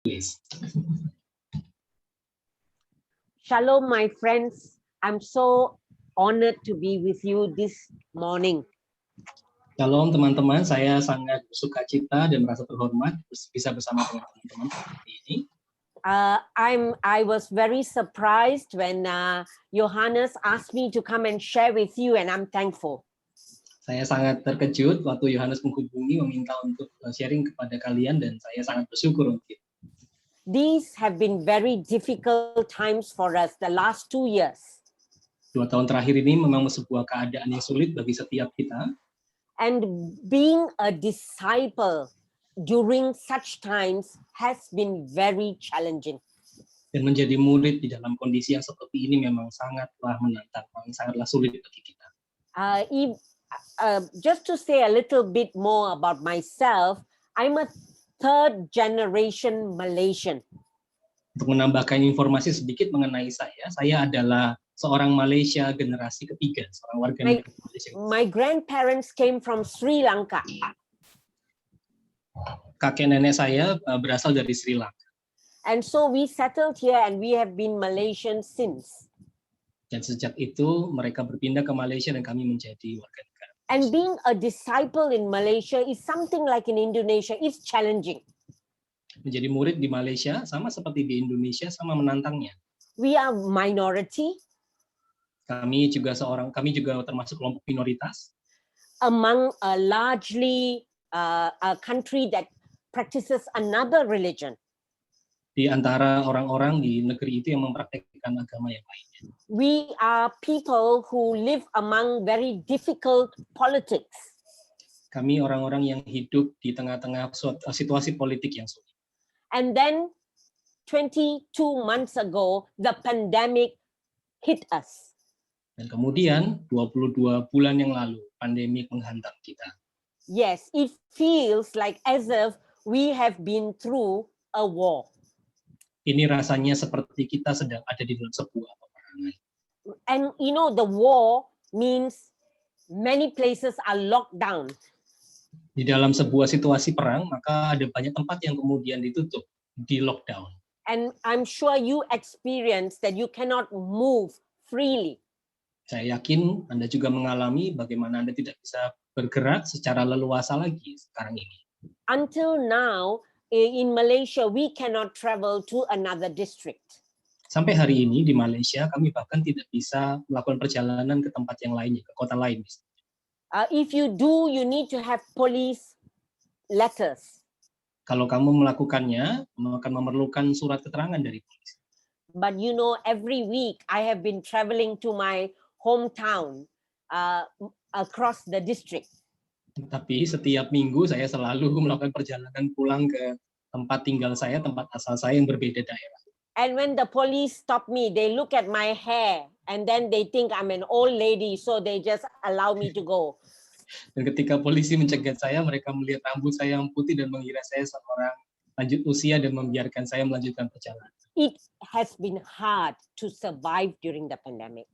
Please. Shalom, my friends. I'm so honored to be with you this morning. Shalom teman-teman, saya sangat bersuka cita dan merasa terhormat bisa bersama dengan teman-teman seperti ini. I was very surprised when Johannes asked me to come and share with you, and I'm thankful. Saya sangat terkejut waktu Yohanes menghubungi meminta untuk sharing kepada kalian dan saya sangat bersyukur untuk itu. These have been very difficult times for us the last 2 years. 2 tahun terakhir ini memang sebuah keadaan yang sulit bagi setiap kita. And being a disciple during such times has been very challenging. Dan menjadi murid di dalam kondisi yang seperti ini memang sangatlah menantang, sangatlah sulit bagi kita. Just to say a little bit more about myself, I'm a third generation Malaysian. Untuk menambahkan informasi sedikit mengenai saya adalah seorang Malaysia generasi ketiga, seorang warga negara Malaysia. My grandparents came from Sri Lanka. Kakek nenek saya berasal dari Sri Lanka. And so we settled here and we have been Malaysian since. Dan sejak itu mereka berpindah ke Malaysia dan kami menjadi warga negara. And being a disciple in Malaysia is something like in Indonesia. It's challenging. Menjadi murid di Malaysia sama seperti di Indonesia, sama menantangnya. We are minority. Kami juga termasuk kelompok minoritas. Among a largely a country that practices another religion. Di antara orang-orang di negeri itu yang mempraktikkan agama yang lainnya. We are people who live among very difficult politics. Kami orang-orang yang hidup di tengah-tengah situasi politik yang sulit. And then 22 months ago, the pandemic hit us. Dan kemudian 22 bulan yang lalu, pandemi menghantam kita. Yes, it feels like as if we have been through a war. Ini rasanya seperti kita sedang ada di dalam sebuah peperangan. And you know, the war means many places are locked down. Di dalam sebuah situasi perang, maka ada banyak tempat yang kemudian ditutup, di lockdown. And I'm sure you experience that you cannot move freely. Saya yakin Anda juga mengalami bagaimana Anda tidak bisa bergerak secara leluasa lagi sekarang ini. Until now, in Malaysia, we cannot travel to another district. Sampai hari ini di Malaysia, kami bahkan tidak bisa melakukan perjalanan ke tempat yang lainnya, ke kota lain. If you do, you need to have police letters. Kalau kamu melakukannya, kamu akan memerlukan surat keterangan dari polisi. But you know, every week I have been traveling to my hometown across the district. Tapi setiap minggu saya selalu melakukan perjalanan pulang ke tempat tinggal saya, tempat asal saya yang berbeda daerah. And when the police stop me, they look at my hair and then they think I'm an old lady, so they just allow me to go. Dan ketika polisi mencegat saya, mereka melihat rambut saya yang putih dan mengira saya seorang lanjut usia dan membiarkan saya melanjutkan perjalanan. It has been hard to survive during the pandemic.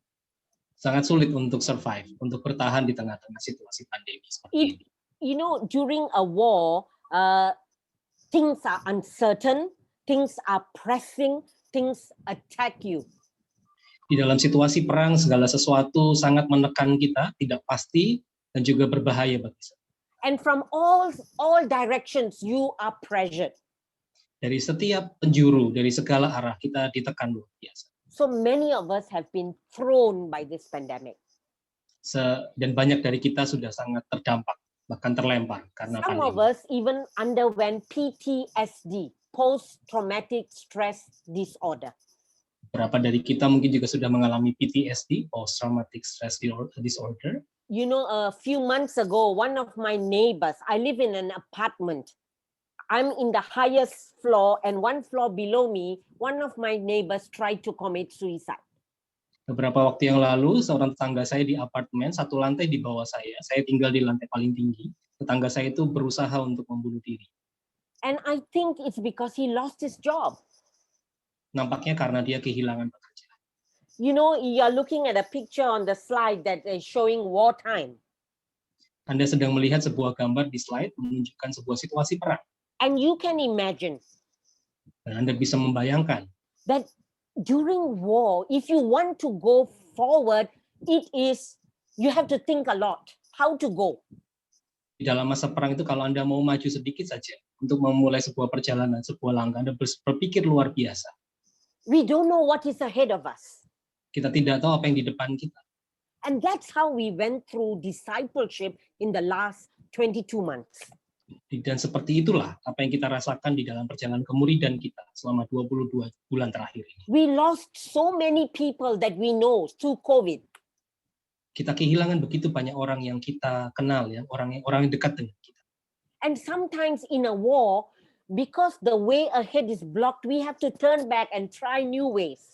Sangat sulit untuk survive, untuk bertahan di tengah-tengah situasi pandemi seperti ini. You know, during a war, things are uncertain, things are pressing, things attack you. Di dalam situasi perang, segala sesuatu sangat menekan kita, tidak pasti, dan juga berbahaya bagi kita. And from all directions, you are pressured. Dari setiap penjuru, dari segala arah, kita ditekan luar biasa. So many of us have been thrown by this pandemic. Dan banyak dari kita sudah sangat terdampak, bahkan terlempar karena Some pandemi. of us even underwent PTSD, post-traumatic stress disorder. Beberapa dari kita mungkin juga sudah mengalami PTSD, post-traumatic stress disorder. You know, a few months ago, one of my neighbors, I live in an apartment. I'm in the highest floor, and one floor below me, one of my neighbors tried to commit suicide. Beberapa waktu yang lalu, seorang tetangga saya di apartemen, satu lantai di bawah saya tinggal di lantai paling tinggi, tetangga saya itu berusaha untuk membunuh diri. And I think it's because he lost his job. Nampaknya karena dia kehilangan pekerjaan. You know, you're looking at a picture on the slide that is showing wartime. Anda sedang melihat sebuah gambar di slide menunjukkan sebuah situasi perang. And you can imagine Dan Anda bisa membayangkan that during war, if you want to go forward, you have to think a lot how to go. di dalam masa perang itu kalau Anda mau maju sedikit saja untuk memulai sebuah perjalanan, sebuah langkah, Anda berpikir luar biasa. We don't know what is ahead of us. Kita tidak tahu apa yang di depan kita. And that's how we went through discipleship in the last 22 months. Dan seperti itulah apa yang kita rasakan di dalam perjalanan kemuridan kita selama 22 bulan terakhir ini. We lost so many people that we know through COVID. Kita kehilangan begitu banyak orang yang kita kenal, ya, orang yang dekat dengan kita. And sometimes in a war, because the way ahead is blocked, we have to turn back and try new ways.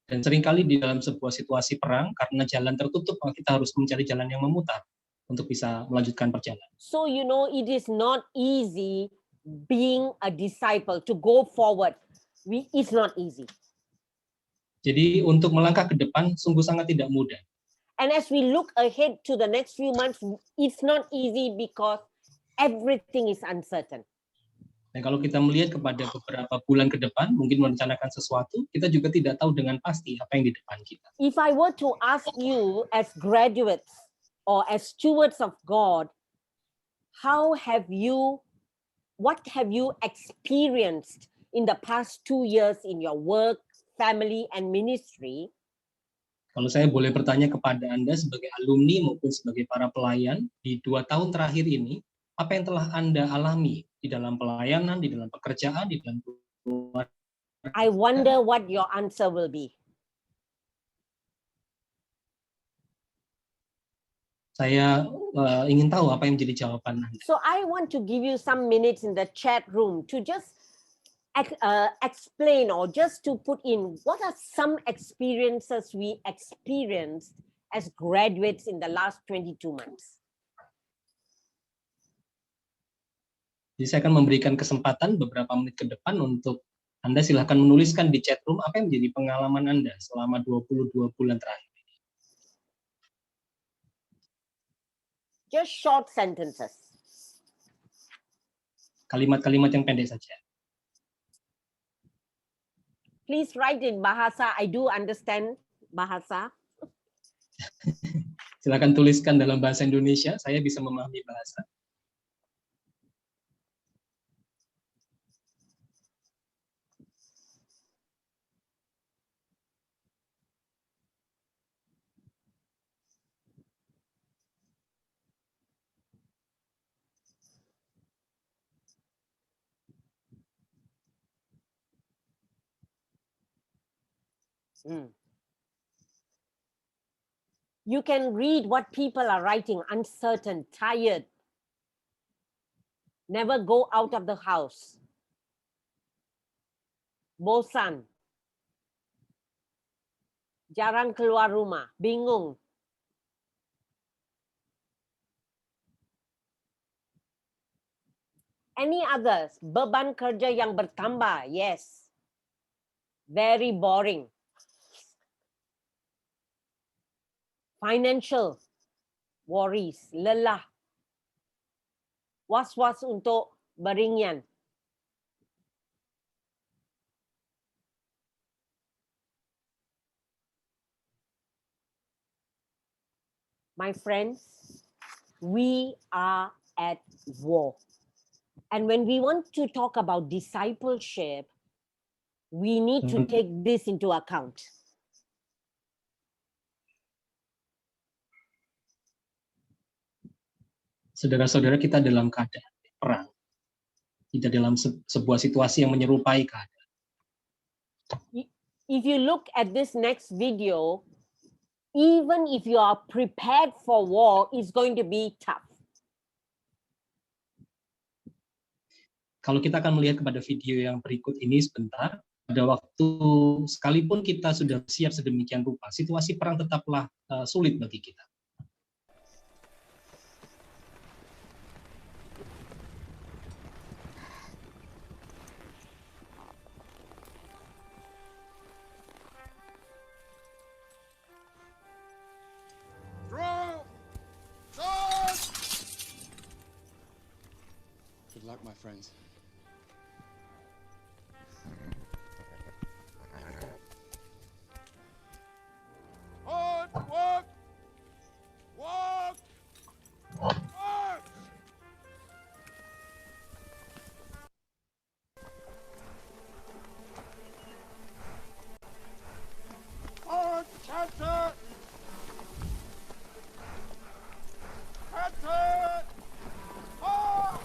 Dan seringkali di dalam sebuah situasi perang, karena jalan tertutup, maka kita harus mencari jalan yang memutar untuk bisa melanjutkan perjalanan. So, it is not easy being a disciple, to go forward. It's not easy. Jadi untuk melangkah ke depan sungguh sangat tidak mudah. And as we look ahead to the next few months, it's not easy because everything is uncertain. Dan kalau kita melihat kepada beberapa bulan ke depan, mungkin merencanakan sesuatu, kita juga tidak tahu dengan pasti apa yang di depan kita. If I were to ask you as graduates or as stewards of God, what have you experienced in the past 2 years in your work, family, and ministry? Kalau saya boleh bertanya kepada Anda sebagai alumni maupun sebagai para pelayan, di 2 tahun terakhir ini, apa yang telah Anda alami di dalam pelayanan, di dalam pekerjaan, di dalam keluarga? I wonder what your answer will be. Saya ingin tahu apa yang menjadi jawaban Anda. So I want to give you some minutes in the chat room to just explain or just to put in what are some experiences we experienced as graduates in the last 22 months. Jadi saya akan memberikan kesempatan beberapa menit ke depan untuk Anda silahkan menuliskan di chat room apa yang menjadi pengalaman Anda selama 22 bulan terakhir. Just short sentences. Kalimat-kalimat yang pendek saja. Please write in Bahasa. I do understand Bahasa. Silakan tuliskan dalam bahasa Indonesia, saya bisa memahami bahasa. You can read what people are writing: uncertain, tired, never go out of the house, bosan, jarang keluar rumah, bingung. Any others? Beban kerja yang bertambah, yes. Very boring. Financial worries, lelah. Was-was untuk beringan. My friends, we are at war. And when we want to talk about discipleship, we need to take this into account. Saudara-saudara, kita dalam keadaan perang. Tidak dalam sebuah situasi yang menyerupai keadaan. If you look at this next video, even if you are prepared for war, it's going to be tough. Kalau kita akan melihat kepada video yang berikut ini sebentar, pada waktu sekalipun kita sudah siap sedemikian rupa, situasi perang tetaplah sulit bagi kita. Good luck, my friends. On, walk! Walk! March! On, canter! Canter! On!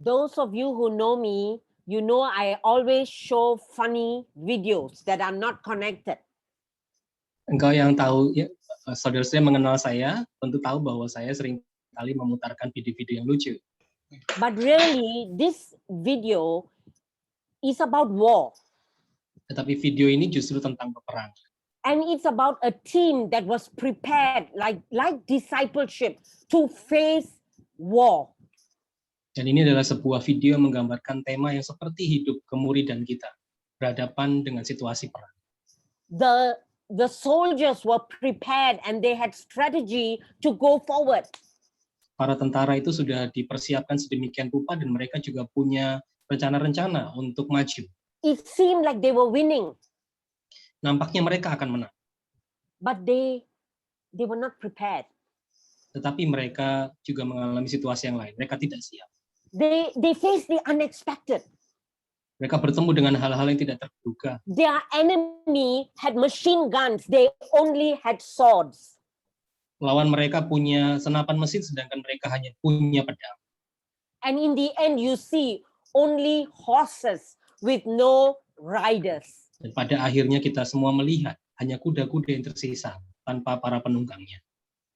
Those of you who know me, you know I always show funny videos that are not connected. Engkau yang tahu, ya, saudara-saudara mengenal saya, tentu tahu bahwa saya sering kali memutarkan video-video yang lucu. But really, this video is about war. Tetapi video ini justru tentang peperangan. And it's about a team that was prepared, like discipleship, to face war. Dan ini adalah sebuah video yang menggambarkan tema yang seperti hidup kemuridan kita, berhadapan dengan situasi perang. The soldiers were prepared and they had strategy to go forward. Para tentara itu sudah dipersiapkan sedemikian rupa dan mereka juga punya rencana-rencana untuk maju. It seemed like they were winning, Nampaknya mereka akan menang, but they were not prepared. tetapi mereka juga mengalami situasi yang lain. Mereka tidak siap. They faced the unexpected. Mereka bertemu dengan hal-hal yang tidak terduga. Their enemy had machine guns. They only had swords. Lawan mereka punya senapan mesin, sedangkan mereka hanya punya pedang. And in the end, you see only horses with no riders. Dan pada akhirnya kita semua melihat hanya kuda-kuda yang tersisa tanpa para penunggangnya.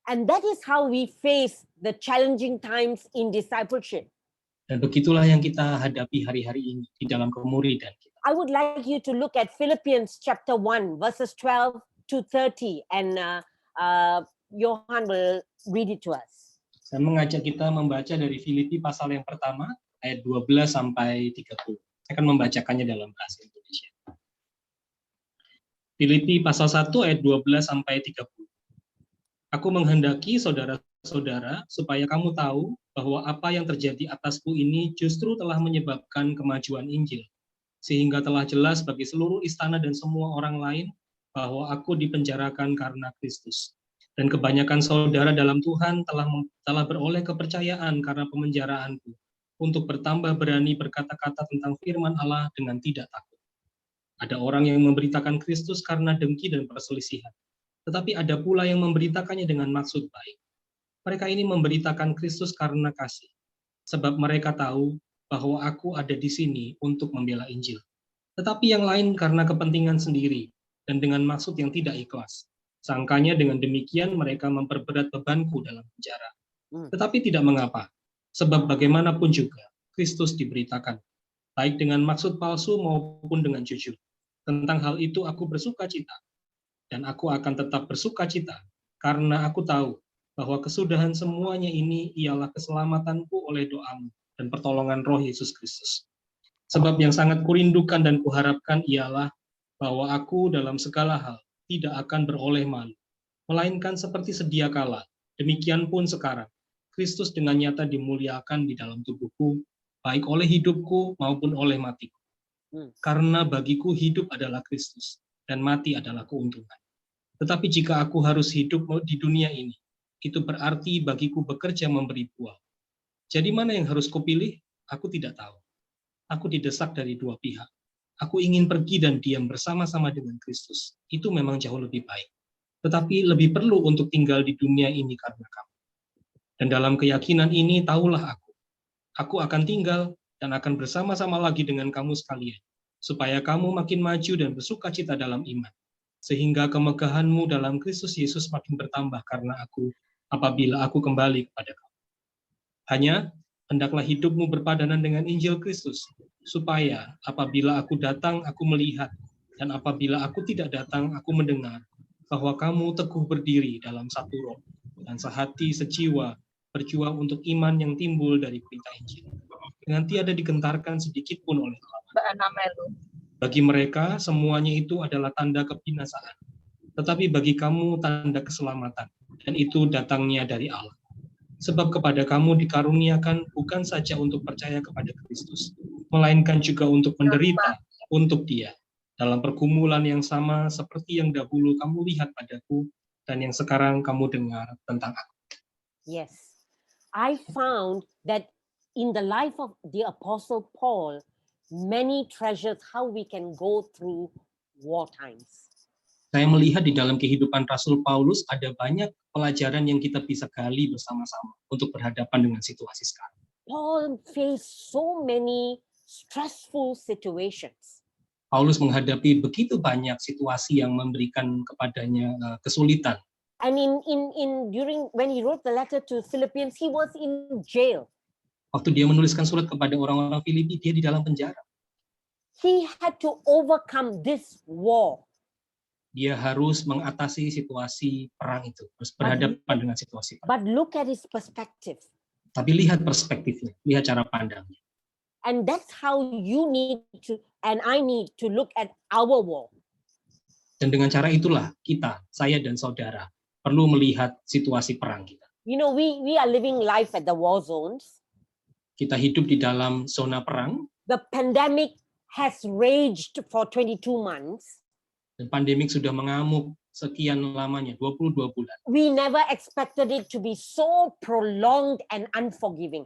And that is how we face the challenging times in discipleship. Dan begitulah yang kita hadapi hari-hari ini di dalam kemuridan kita. I would like you to look at Philippians chapter 1, verses 12 to 30, and Johan will read it to us. Saya mengajak kita membaca dari Filipi pasal yang pertama, ayat 12 sampai 30. Saya akan membacakannya dalam bahasa Indonesia. Filipi pasal 1 ayat 12 sampai 30. Aku menghendaki saudara-saudara supaya kamu tahu bahwa apa yang terjadi atasku ini justru telah menyebabkan kemajuan Injil, sehingga telah jelas bagi seluruh istana dan semua orang lain bahwa aku dipenjarakan karena Kristus. Dan kebanyakan saudara dalam Tuhan telah beroleh kepercayaan karena pemenjaraanku, untuk bertambah berani berkata-kata tentang firman Allah dengan tidak takut. Ada orang yang memberitakan Kristus karena dengki dan perselisihan, tetapi ada pula yang memberitakannya dengan maksud baik. Mereka ini memberitakan Kristus karena kasih, sebab mereka tahu bahwa aku ada di sini untuk membela Injil. Tetapi yang lain karena kepentingan sendiri dan dengan maksud yang tidak ikhlas. Sangkanya dengan demikian mereka memperberat bebanku dalam penjara. Tetapi tidak mengapa, sebab bagaimanapun juga Kristus diberitakan, baik dengan maksud palsu maupun dengan jujur. Tentang hal itu aku bersuka cita, dan aku akan tetap bersuka cita, karena aku tahu bahwa kesudahan semuanya ini ialah keselamatanku oleh doamu dan pertolongan Roh Yesus Kristus. Sebab yang sangat kurindukan dan kuharapkan ialah bahwa aku dalam segala hal tidak akan beroleh malu, melainkan seperti sedia kala, demikian pun sekarang, Kristus dengan nyata dimuliakan di dalam tubuhku, baik oleh hidupku maupun oleh matiku. Karena bagiku hidup adalah Kristus, dan mati adalah keuntungan. Tetapi jika aku harus hidup di dunia ini, itu berarti bagiku bekerja memberi buah. Jadi mana yang harus kupilih? Aku tidak tahu. Aku didesak dari dua pihak. Aku ingin pergi dan diam bersama-sama dengan Kristus. Itu memang jauh lebih baik. Tetapi lebih perlu untuk tinggal di dunia ini karena kamu. Dan dalam keyakinan ini tahulah aku akan tinggal dan akan bersama-sama lagi dengan kamu sekalian, supaya kamu makin maju dan bersuka cita dalam iman, sehingga kemegahanmu dalam Kristus Yesus makin bertambah karena apabila aku kembali kepada kamu. Hanya hendaklah hidupmu berpadanan dengan Injil Kristus, supaya apabila aku datang aku melihat, dan apabila aku tidak datang aku mendengar, bahwa kamu teguh berdiri dalam satu roh, dan sehati sejiwa berjuang untuk iman yang timbul dari berita Injil, dengan tiada digentarkan sedikit pun oleh lawan. Bagi mereka semuanya itu adalah tanda kebinasaan, tetapi bagi kamu tanda keselamatan, dan itu datangnya dari Allah. Sebab kepada kamu dikaruniakan bukan saja untuk percaya kepada Kristus, melainkan juga untuk menderita untuk Dia, dalam pergumulan yang sama seperti yang dahulu kamu lihat padaku, dan yang sekarang kamu dengar tentang aku. Yes, I found that in the life of the Apostle Paul, many treasures how we can go through war times. Saya melihat di dalam kehidupan Rasul Paulus ada banyak pelajaran yang kita bisa gali bersama-sama untuk berhadapan dengan situasi sekarang. Paul faced so many stressful situations. Paulus menghadapi begitu banyak situasi yang memberikan kepadanya kesulitan. And during when he wrote the letter to Philippians, he was in jail. Waktu dia menuliskan surat kepada orang-orang Filipi, dia di dalam penjara. He had to overcome this war. Dia harus mengatasi situasi perang itu, harus berhadapan dengan situasi perang. But look at his perspective. Tapi lihat perspektifnya, lihat cara pandangnya. And that's how you need to, and I need to look at our war. Dan dengan cara itulah kita, saya dan saudara, perlu melihat situasi perang kita. You know, we are living life at the war zones. Kita hidup di dalam zona perang. The pandemic has raged for 22 months. Dan pandemik sudah mengamuk sekian lamanya, 22 bulan. We never expected it to be so prolonged and unforgiving.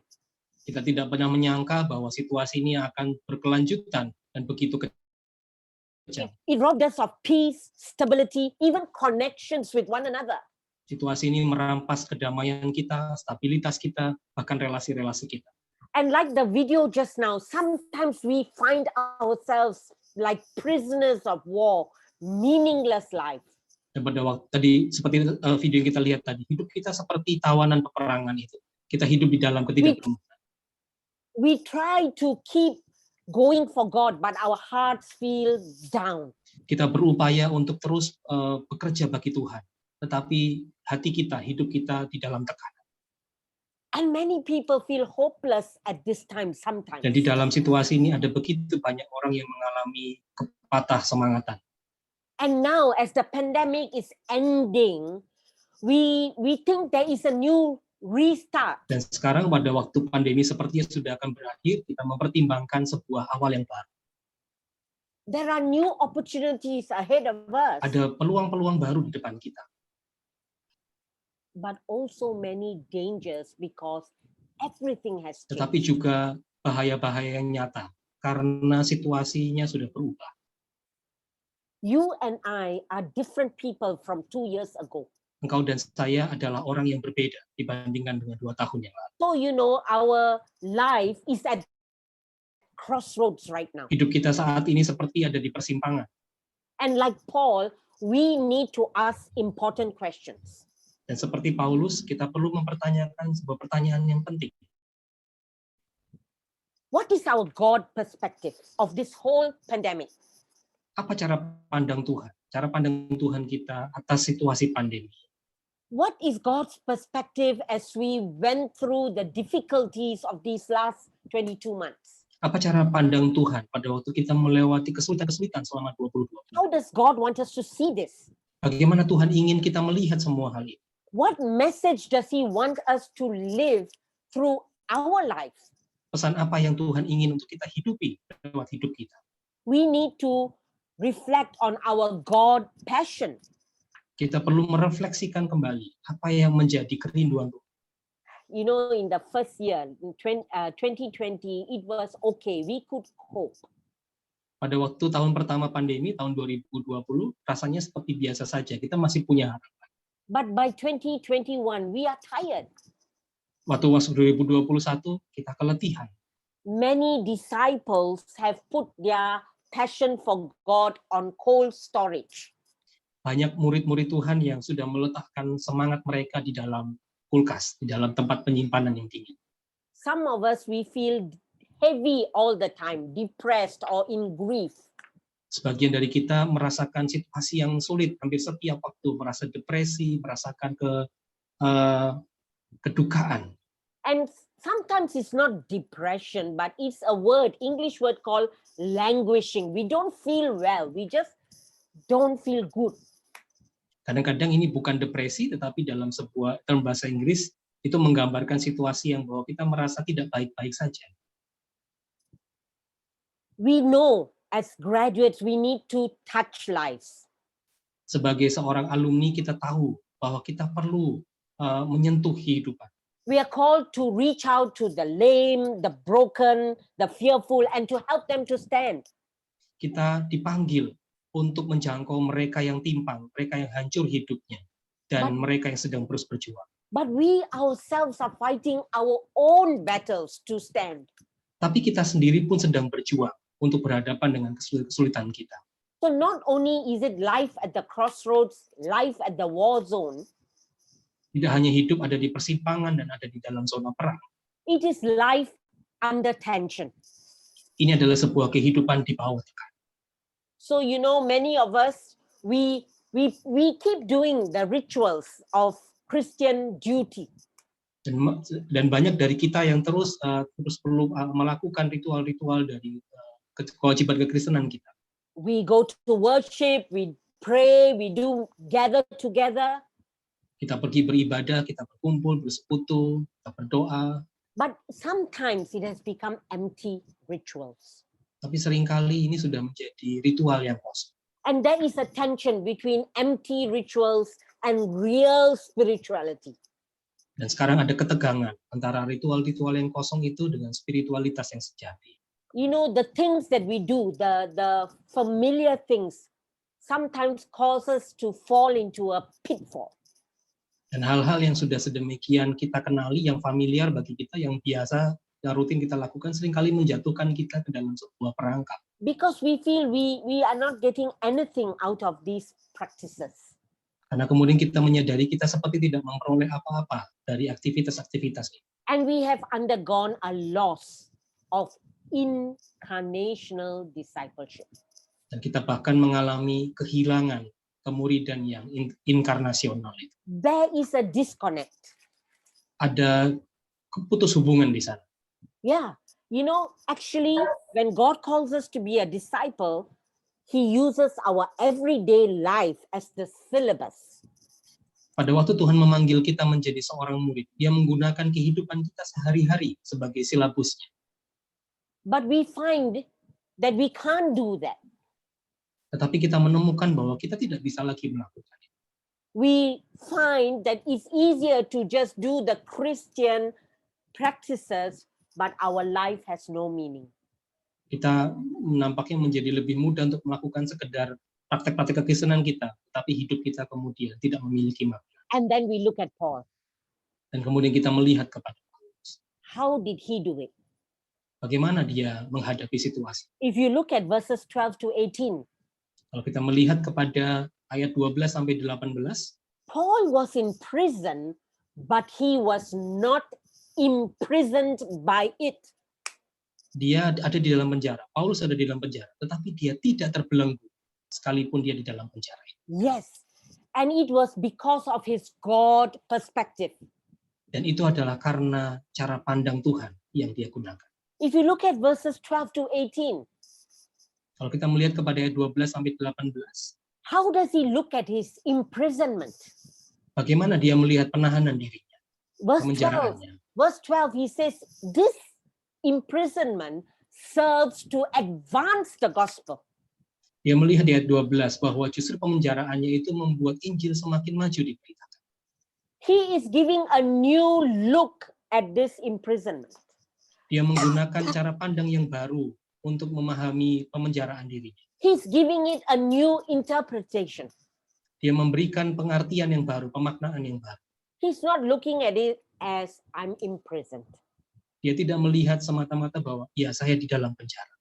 Kita tidak pernah menyangka bahwa situasi ini akan berkelanjutan dan begitu kejam. It robbed us of peace, stability, even connections with one another. Situasi ini merampas kedamaian kita, stabilitas kita, bahkan relasi-relasi kita. And like the video just now, sometimes we find ourselves like prisoners of war, meaningless life. Dan pada waktu tadi, seperti video yang kita lihat tadi, hidup kita seperti tawanan peperangan itu. Kita hidup di dalam ketidakpastian. we try to keep going for God, but our hearts feel down. Kita berupaya untuk terus bekerja bagi Tuhan, tetapi hati kita, hidup kita di dalam tekanan. And many people feel hopeless at this time sometimes. Dan di dalam situasi ini ada begitu banyak orang yang mengalami kepatah semangatan. And now as the pandemic is ending, we think there is a new restart. Dan sekarang pada waktu pandemi sepertinya sudah akan berakhir, kita mempertimbangkan sebuah awal yang baru. There are new opportunities ahead of us, Ada peluang-peluang baru di depan kita. but also many dangers because everything has Tetapi changed. juga bahaya-bahaya yang nyata, karena situasinya sudah berubah. You and I are different people from 2 years ago. Engkau dan saya adalah orang yang berbeda dibandingkan dengan 2 tahun yang lalu. So, our life is at crossroads right now. Hidup kita saat ini seperti ada di persimpangan. And like Paul, we need to ask important questions. Dan seperti Paulus, kita perlu mempertanyakan sebuah pertanyaan yang penting. What is our God perspective of this whole pandemic? Apa cara pandang Tuhan? Cara pandang Tuhan kita atas situasi pandemi. What is God's perspective as we went through the difficulties of these last 22 months? Apa cara pandang Tuhan pada waktu kita melewati kesulitan-kesulitan selama 22 bulan? How does God want us to see this? Bagaimana Tuhan ingin kita melihat semua hal ini? What message does He want us to live through our lives? Pesan apa yang Tuhan ingin untuk kita hidupi lewat hidup kita? We need to reflect on our God passion. Kita perlu merefleksikan kembali apa yang menjadi kerinduan Tuhan. In the first year, in 2020, it was okay. We could cope. Pada waktu tahun pertama pandemi, tahun 2020, rasanya seperti biasa saja. Kita masih punya harapan. But by 2021, we are tired. Waktu 2021, kita keletihan. Many disciples have put their passion for God on cold storage. Banyak murid-murid Tuhan yang sudah meletakkan semangat mereka di dalam kulkas, di dalam tempat penyimpanan yang tinggi. Some of us, we feel heavy all the time, depressed or in grief. Sebagian dari kita merasakan situasi yang sulit hampir setiap waktu, merasa depresi, merasakan kedukaan. And sometimes it's not depression, but it's a word, English word called languishing. We don't feel well. We just don't feel good. Kadang-kadang ini bukan depresi, tetapi dalam sebuah term bahasa Inggris, itu menggambarkan situasi yang bahwa kita merasa tidak baik-baik saja. We know as graduates, we need to touch lives. Sebagai seorang alumni, kita tahu bahwa kita perlu menyentuh kehidupan. We are called to reach out to the lame, the broken, the fearful, and to help them to stand. Kita dipanggil untuk menjangkau mereka yang timpang, mereka yang hancur hidupnya, dan mereka yang sedang terus berjuang. But we ourselves are fighting our own battles to stand. Tapi kita sendiri pun sedang berjuang untuk berhadapan dengan kesulitan kita. So not only is it life at the crossroads, life at the war zone, Tidak hanya hidup ada di persimpangan dan ada di dalam zona perang. it is life under tension. Ini adalah sebuah kehidupan di bawah tekanan. So many of us, we keep doing the rituals of Christian duty. Dan banyak dari kita yang terus perlu melakukan ritual-ritual dari kewajiban kekristenan kita. We go to worship, we pray, we do gather together. Kita pergi beribadah, kita berkumpul, bersekutu, kita berdoa. But sometimes it has become empty rituals. Tapi seringkali ini sudah menjadi ritual yang kosong. And there is a tension between empty rituals and real spirituality. Dan sekarang ada ketegangan antara ritual-ritual yang kosong itu dengan spiritualitas yang sejati. The things that we do, the familiar things, sometimes cause us to fall into a pitfall. Dan hal-hal yang sudah sedemikian kita kenali, yang familiar bagi kita, yang biasa, yang rutin kita lakukan, seringkali menjatuhkan kita ke dalam sebuah perangkap. Because we feel we are not getting anything out of these practices. Karena kemudian kita menyadari kita seperti tidak memperoleh apa-apa dari aktivitas-aktivitas ini. And we have undergone a loss. of incarnational discipleship. Dan kita bahkan mengalami kehilangan kemuridan yang inkarnasional itu. There is a disconnect. Ada putus hubungan di sana. Yeah. You know, actually, when God calls us to be a disciple, He uses our everyday life as the syllabus. Pada waktu Tuhan memanggil kita menjadi seorang murid, Dia menggunakan kehidupan kita sehari-hari sebagai silabusnya. But we find that we can't do that. Tetapi kita menemukan bahwa kita tidak bisa lagi melakukannya. We find that it's easier to just do the Christian practices, but our life has no meaning. Kita nampaknya menjadi lebih mudah untuk melakukan sekedar praktek-praktek kekristenan kita, tapi hidup kita kemudian tidak memiliki makna. And then we look at Paul. Dan kemudian kita melihat kepada Paulus. How did he do it? Bagaimana dia menghadapi situasi. If you look at verses 12 to 18, Kalau kita melihat kepada ayat 12 sampai 18, Paul was in prison, but he was not imprisoned by it. dia ada di dalam penjara. Paulus ada di dalam penjara, tetapi dia tidak terbelenggu sekalipun dia di dalam penjara. Yes. And it was because of his God perspective. Dan itu adalah karena cara pandang Tuhan yang dia gunakan. If you look at verses 12 to 18, Kalau kita melihat kepada ayat 12 sampai 18, how does he look at his imprisonment? bagaimana dia melihat penahanan dirinya, Verse 12, pemenjaraannya. verse 12, he says, this imprisonment serves to advance the gospel. Dia melihat di ayat 12 bahwa justru pemenjaraannya itu membuat Injil semakin maju diberitakan. He is giving a new look at this imprisonment. Dia menggunakan cara pandang yang baru untuk memahami pemenjaraan dirinya. He's giving it a new interpretation. Dia memberikan pengertian yang baru, pemaknaan yang baru. He's not looking at it as I'm imprisoned. Dia tidak melihat semata-mata bahwa ya saya di dalam penjara.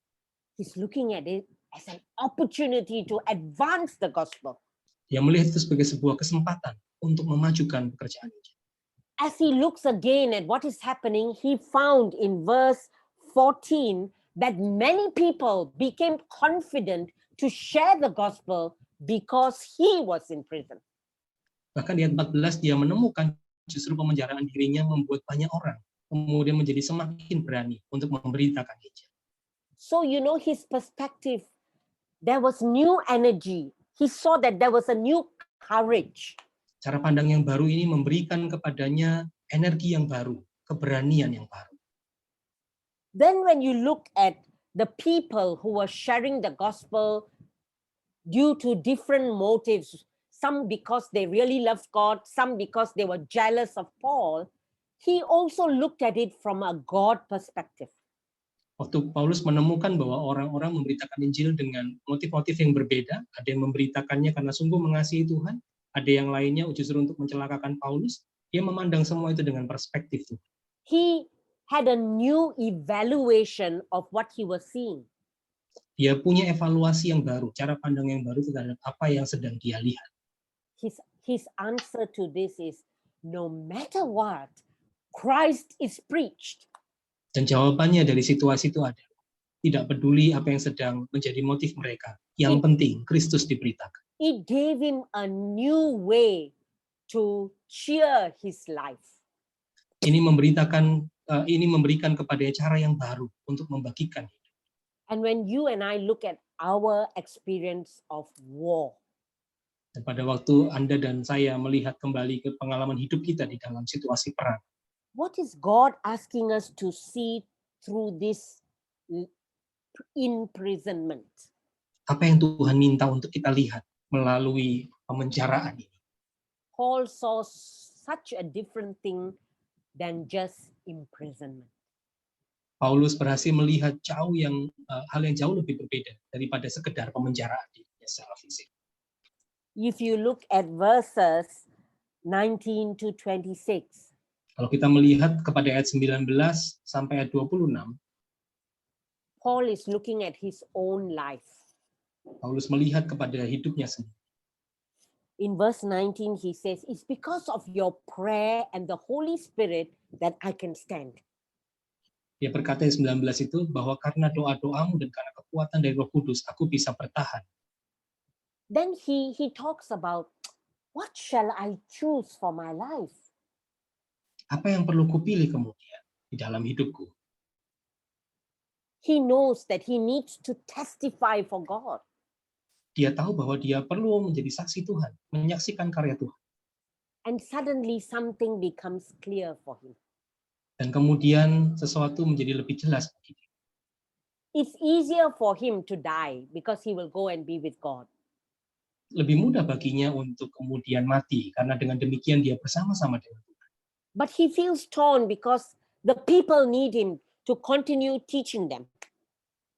He's looking at it as an opportunity to advance the gospel. Dia melihat itu sebagai sebuah kesempatan untuk memajukan pekerjaan Injil. As he looks again at what is happening, he found in verse 14 that many people became confident to share the gospel because he was in prison. Bahkan di ayat 14 dia menemukan justru pemenjaraan dirinya membuat banyak orang kemudian menjadi semakin berani untuk memberitakan Injil. So, you know, his perspective, there was new energy. He saw that there was a new courage. Cara pandang yang baru ini memberikan kepadanya energi yang baru, keberanian yang baru. Then when you look at the people who were sharing the gospel due to different motives, some because they really loved God, some because they were jealous of Paul, he also looked at it from a God perspective. Waktu Paulus menemukan bahwa orang-orang memberitakan Injil dengan motif-motif yang berbeda, ada yang memberitakannya karena sungguh mengasihi Tuhan, ada yang lainnya justru untuk mencelakakan Paulus, dia memandang semua itu dengan perspektif Tuhan. He had a new evaluation of what he was seeing. Dia punya evaluasi yang baru, cara pandang yang baru terhadap apa yang sedang dia lihat. His answer to this is, no matter what, Christ is preached. Dan jawabannya dari situasi itu ada. Tidak peduli apa yang sedang menjadi motif mereka. Yang penting, Kristus diberitakan. It gave him a new way to cheer his life. Ini memberikan kepadanya cara yang baru untuk membagikan. And when you and I look at our experience of war, Dan pada waktu Anda dan saya melihat kembali ke pengalaman hidup kita di dalam situasi perang, what is God asking us to see through this imprisonment? apa yang Tuhan minta untuk kita lihat melalui pemenjaraan ini? Paul saw such a different thing than just imprisonment. Paulus berhasil melihat hal yang jauh lebih berbeda daripada sekedar pemenjaraan dirinya secara fisik. If you look at verses 19 to 26, Kalau kita melihat kepada ayat 19 sampai ayat 26, Paul is looking at his own life. Paulus melihat kepada hidupnya sendiri. In verse 19, he says, it's because of your prayer and the Holy Spirit that I can stand. Dia berkata ayat 19 itu bahwa karena doa-doamu dan karena kekuatan dari Roh Kudus, aku bisa bertahan. Then he talks about, what shall I choose for my life? Apa yang perlu kupilih kemudian di dalam hidupku? He knows that he needs to testify for God. Dia tahu bahwa dia perlu menjadi saksi Tuhan, menyaksikan karya Tuhan. And suddenly something becomes clear for him. Dan kemudian sesuatu menjadi lebih jelas bagi dia. It's easier for him to die because he will go and be with God. Lebih mudah baginya untuk kemudian mati, karena dengan demikian dia bersama-sama dengan Tuhan. But he feels torn because the people need him to continue teaching them.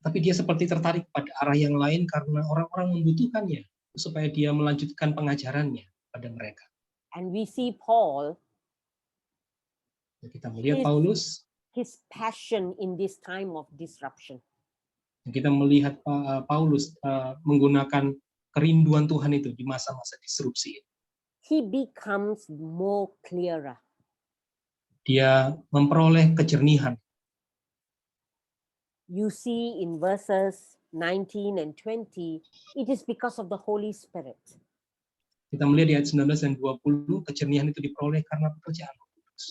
Tapi dia seperti tertarik pada arah yang lain karena orang-orang membutuhkannya supaya dia melanjutkan pengajarannya pada mereka. And we see Paul, Kita melihat His- Paulus, his passion in this time of disruption. kita melihat Paulus menggunakan kerinduan Tuhan itu di masa-masa disrupsi. He becomes more clearer. Dia memperoleh kejernihan. You see in verses 19 and 20, it is because of the Holy Spirit. Kita melihat di ayat 19 dan 20, kejernihan itu diperoleh karena pekerjaan Roh Kudus.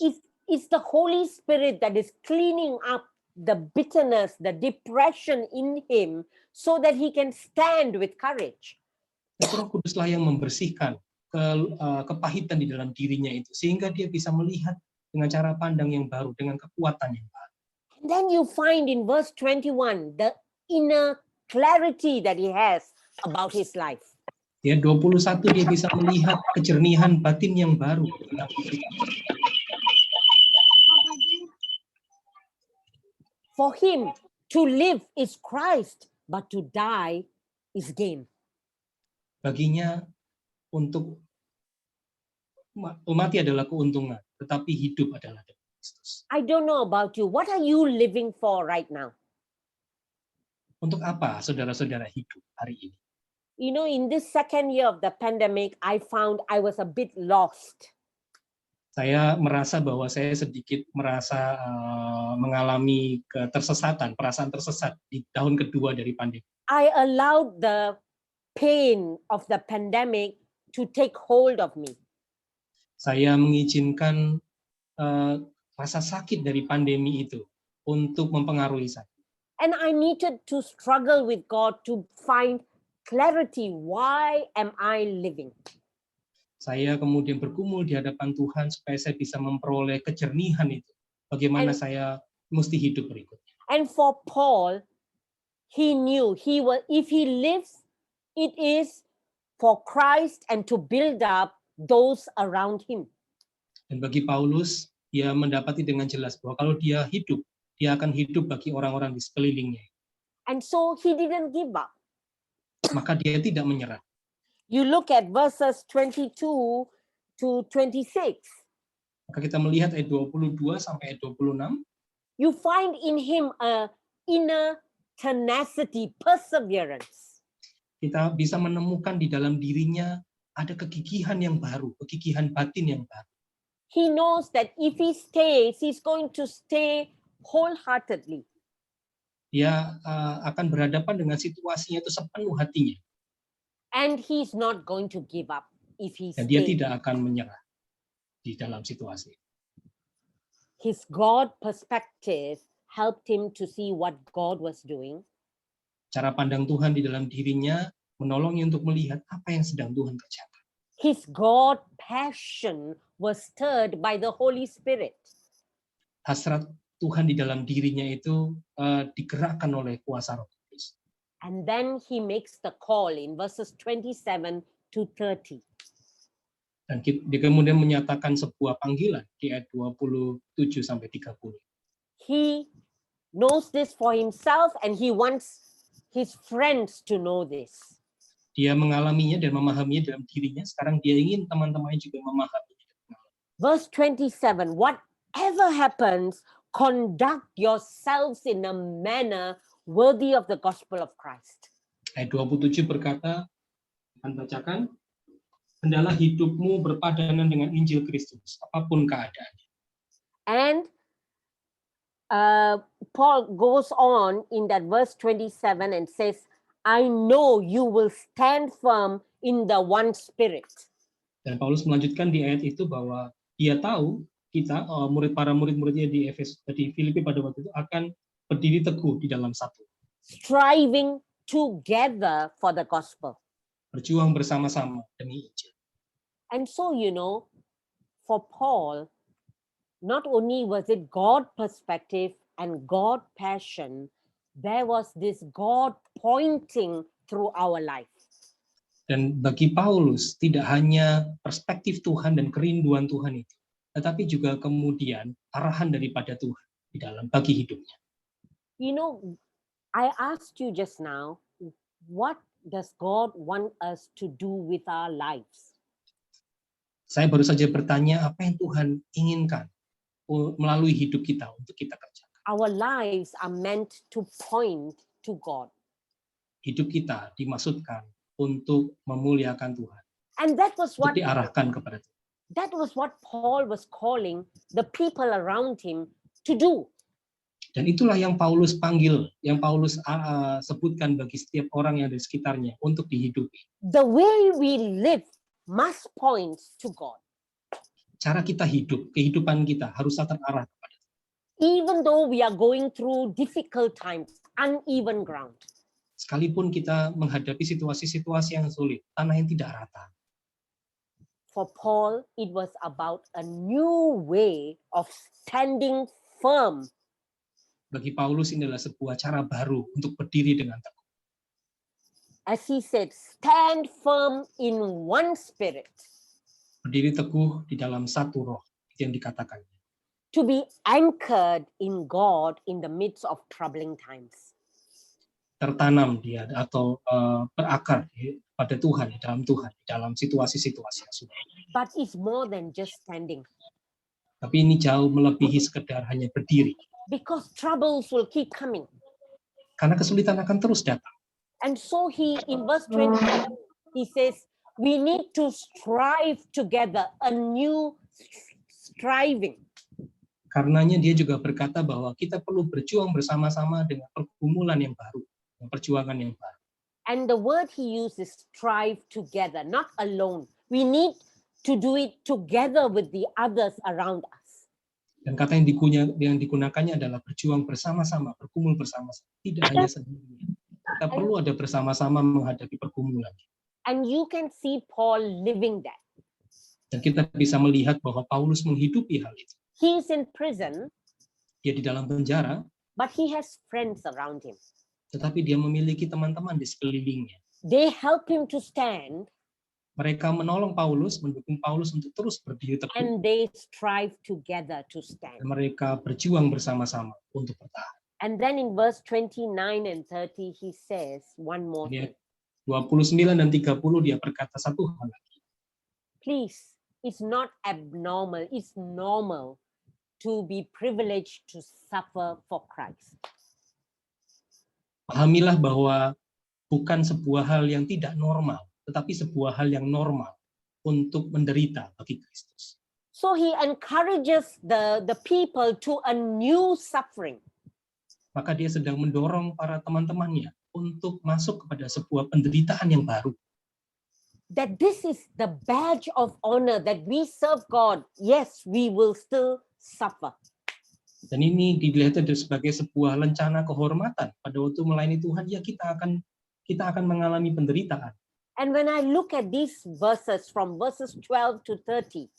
It's the Holy Spirit that is cleaning up the bitterness, the depression in him so that he can stand with courage. Roh Kuduslah yang membersihkan kepahitan di dalam dirinya itu, sehingga dia bisa melihat dengan cara pandang yang baru, dengan kekuatan yang baru. And then you find in verse 21 the inner clarity that he has about his life. Ya 21 dia bisa melihat kejernihan batin yang baru tentang hidupnya. For him, to live is Christ, but to die is gain. Baginya untuk mati adalah keuntungan, tetapi hidup adalah demi Kristus. I don't know about you. What are you living for right now? Untuk apa saudara-saudara hidup hari ini? You know, in this second year of the pandemic, I found I was a bit lost. Saya merasa bahwa saya sedikit mengalami ketersesatan, perasaan tersesat di tahun kedua dari pandemi. I allowed the pain of the pandemic to take hold of me. Saya mengizinkan rasa sakit dari pandemi itu untuk mempengaruhi saya. And I needed to struggle with God to find clarity. Why am I living? Saya kemudian bergumul di hadapan Tuhan supaya saya bisa memperoleh kejernihan itu. Bagaimana saya mesti hidup berikutnya. And for Paul, he knew if he lives, it is for Christ and to build up those around him. Dan bagi Paulus, dia mendapati dengan jelas bahwa kalau dia hidup, dia akan hidup bagi orang-orang di sekelilingnya. And so he didn't give up. Maka dia tidak menyerah. You look at verses 22 to 26. Maka kita melihat ayat 22 sampai ayat 26. You find in him a inner tenacity, perseverance. Kita bisa menemukan di dalam dirinya ada kegigihan yang baru, kegigihan batin yang baru. He knows that if he stays, he's going to stay wholeheartedly. Dia akan berhadapan dengan situasinya itu sepenuh hatinya. And he's not going to give up if he Dan dia stays. tidak akan menyerah di dalam situasi. His God perspective helped him to see what God was doing. Cara pandang Tuhan di dalam dirinya menolongnya untuk melihat apa yang sedang Tuhan kerjakan. His God passion was stirred by the Holy Spirit. Hasrat Tuhan di dalam dirinya itu digerakkan oleh kuasa Roh Kudus. And then he makes the call in verses 27 to 30. Dan dia kemudian menyatakan sebuah panggilan di ayat 27 sampai 30. He knows this for himself and he wants his friends to know this. Dia mengalaminya dan memahaminya dalam dirinya. Sekarang dia ingin teman-temannya juga memahaminya. Verse 27, whatever happens, conduct yourselves in a manner worthy of the gospel of Christ. Ayat 27 berkata, akan bacakan, hendalah hidupmu berpadanan dengan Injil Kristus, apapun keadaannya. And Paul goes on in that verse 27 and says, I know you will stand firm in the one spirit. Dan Paulus melanjutkan di ayat itu bahwa dia tahu kita para murid-muridnya di Filipi pada waktu itu akan berdiri teguh di dalam satu. Striving together for the gospel. Berjuang bersama-sama demi Injil. And so, for Paul, not only was it God perspective and God passion, there was this God pointing through our life. Dan bagi Paulus, tidak hanya perspektif Tuhan dan kerinduan Tuhan itu, tetapi juga kemudian arahan daripada Tuhan di dalam bagi hidupnya. I asked you just now, what does God want us to do with our lives? Saya baru saja bertanya apa yang Tuhan inginkan melalui hidup kita untuk kita kerjakan. Our lives are meant to point to God. Hidup kita dimaksudkan untuk memuliakan Tuhan. And that was what diarahkan kepada Tuhan. That was what Paul was calling the people around him to do. Dan itulah yang Paulus panggil, yang Paulus sebutkan bagi setiap orang yang ada di sekitarnya untuk dihidupi. The way we live must point to God. Cara kita hidup, kehidupan kita harus terarah kepada Tuhan. Even though we are going through difficult times, uneven ground. Sekalipun kita menghadapi situasi-situasi yang sulit, tanah yang tidak rata. For Paul, it was about a new way of standing firm. Bagi Paulus ini adalah sebuah cara baru untuk berdiri dengan teguh. As he said, stand firm in one spirit. Berdiri teguh di dalam satu roh, itu yang dikatakan. To be anchored in God in the midst of troubling times. Tertanam dia atau berakar pada Tuhan, di dalam situasi-situasi yang sulit. But it's more than just standing. Tapi ini jauh melebihi sekedar hanya berdiri. Because troubles will keep coming. Karena kesulitan akan terus datang. And so in verse 27, he says, we need to strive together, a new striving. Karenanya dia juga berkata bahwa kita perlu berjuang bersama-sama dengan pergumulan yang baru, perjuangan yang baru. And the word he uses, strive together, not alone. We need to do it together with the others around us. Dan kata yang digunakannya adalah berjuang bersama-sama, bergumul bersama-sama, tidak hanya sendiri. Kita perlu ada bersama-sama menghadapi pergumulan. And you can see Paul living that. Dan kita bisa melihat bahwa Paulus menghidupi hal itu. He is in prison. Dia di dalam penjara. But he has friends around him. Tetapi dia memiliki teman-teman di sekelilingnya. They help him to stand. Mereka menolong Paulus, mendukung Paulus untuk terus berdiri teguh. And they strive together to stand. Dan mereka berjuang bersama-sama untuk bertahan. And then in verse 29 and 30 he says one more thing. 29 dan 30 dia berkata satu hal lagi. Please, it's not abnormal, it's normal to be privileged to suffer for Christ. Pahamilah bahwa bukan sebuah hal yang tidak normal, tetapi sebuah hal yang normal untuk menderita bagi Kristus. So he encourages the people to a new suffering. Maka dia sedang mendorong para teman-temannya untuk masuk kepada sebuah penderitaan yang baru. That this is the badge of honor that we serve God. Yes, we will still suffer. Dan ini dilihat sebagai sebuah lencana kehormatan pada waktu melayani Tuhan, ya kita akan mengalami penderitaan. And when I look at these verses from verses 12 to 30,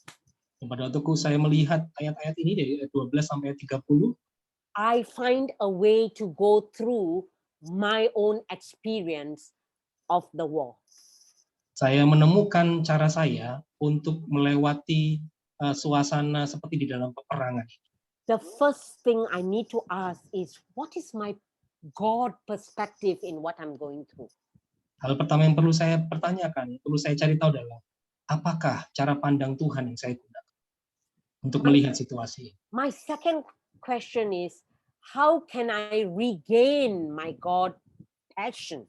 pada waktu saya melihat ayat-ayat ini dari 12 sampai 30, I find a way to go through my own experience of the war. Saya menemukan cara saya untuk melewati suasana seperti di dalam peperangan. The first thing I need to ask is, what is my God perspective in what I'm going through? Hal pertama yang perlu saya pertanyakan, perlu saya cari tahu adalah, apakah cara pandang Tuhan yang saya gunakan untuk melihat situasi? My second question is, how can I regain my God passion?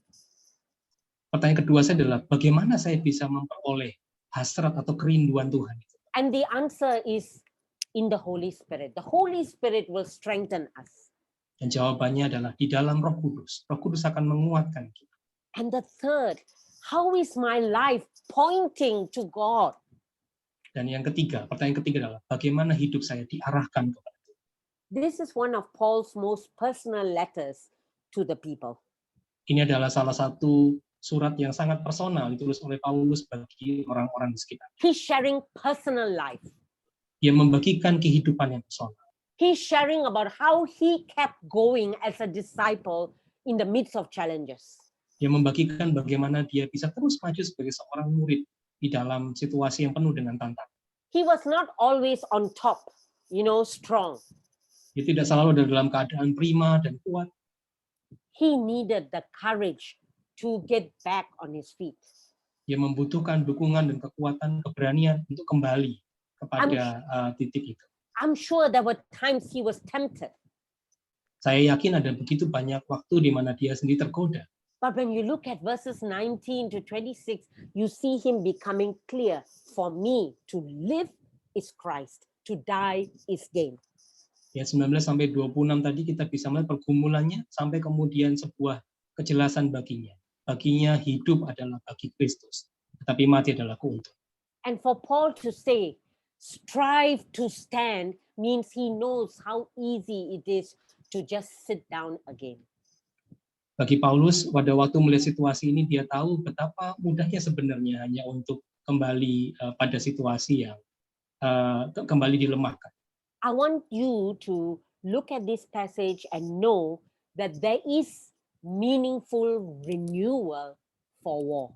Pertanyaan kedua saya adalah, bagaimana saya bisa memperoleh hasrat atau kerinduan Tuhan itu? And the answer is in the Holy Spirit. The Holy Spirit will strengthen us. Dan jawabannya adalah di dalam Roh Kudus. Roh Kudus akan menguatkan kita. And the third, how is my life pointing to God? Dan yang ketiga, pertanyaan ketiga adalah bagaimana hidup saya diarahkan kepada Tuhan. This is one of Paul's most personal letters to the people. Ini adalah salah satu surat yang sangat personal ditulis oleh Paulus bagi orang-orang di sekitar. He's sharing personal life. Dia membagikan kehidupan yang personal. He's sharing about how he kept going as a disciple in the midst of challenges. Dia membagikan bagaimana dia bisa terus maju sebagai seorang murid di dalam situasi yang penuh dengan tantangan. He was not always on top, strong. Dia tidak selalu ada dalam keadaan prima dan kuat. He needed the courage to get back on his feet. Dia membutuhkan dukungan dan kekuatan, keberanian untuk kembali kepada titik itu. I'm sure there were times he was tempted. Saya yakin ada begitu banyak waktu di mana dia sendiri tergoda. But when you look at verses 19 to 26, you see him becoming clear. For me, to live is Christ, to die is gain. Ya 19 sampai 26 tadi kita bisa melihat pergumulannya sampai kemudian sebuah kejelasan baginya. Baginya hidup adalah bagi Kristus, tetapi mati adalah keuntungan. And for Paul to say, strive to stand, means he knows how easy it is to just sit down again. Bagi Paulus, pada waktu melihat situasi ini, dia tahu betapa mudahnya sebenarnya hanya untuk kembali pada situasi yang kembali dilemahkan. I want you to look at this passage and know that there is meaningful renewal for war.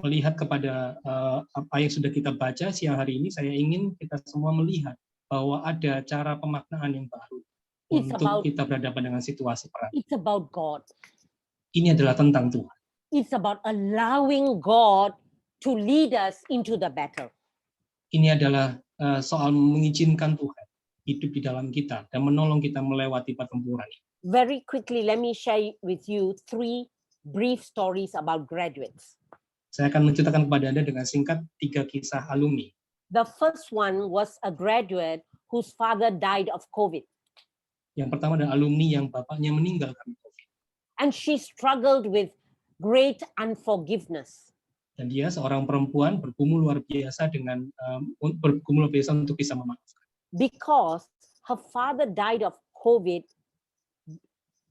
Melihat kepada apa yang sudah kita baca siang hari ini, saya ingin kita semua melihat bahwa ada cara pemaknaan yang baru untuk kita berhadapan dengan situasi perang. It's about God. Ini adalah tentang Tuhan. It's about allowing God to lead us into the battle. Ini adalah soal mengizinkan Tuhan hidup di dalam kita dan menolong kita melewati pertempuran ini. Very quickly, let me share with you 3 brief stories about graduates. Saya akan menceritakan kepada Anda dengan singkat 3 kisah alumni. The first one was a graduate whose father died of COVID. Yang pertama adalah alumni yang bapaknya meninggal karena COVID. And she struggled with great unforgiveness. Dan dia seorang perempuan bergumul luar biasa untuk bisa memaafkan. Because her father died of COVID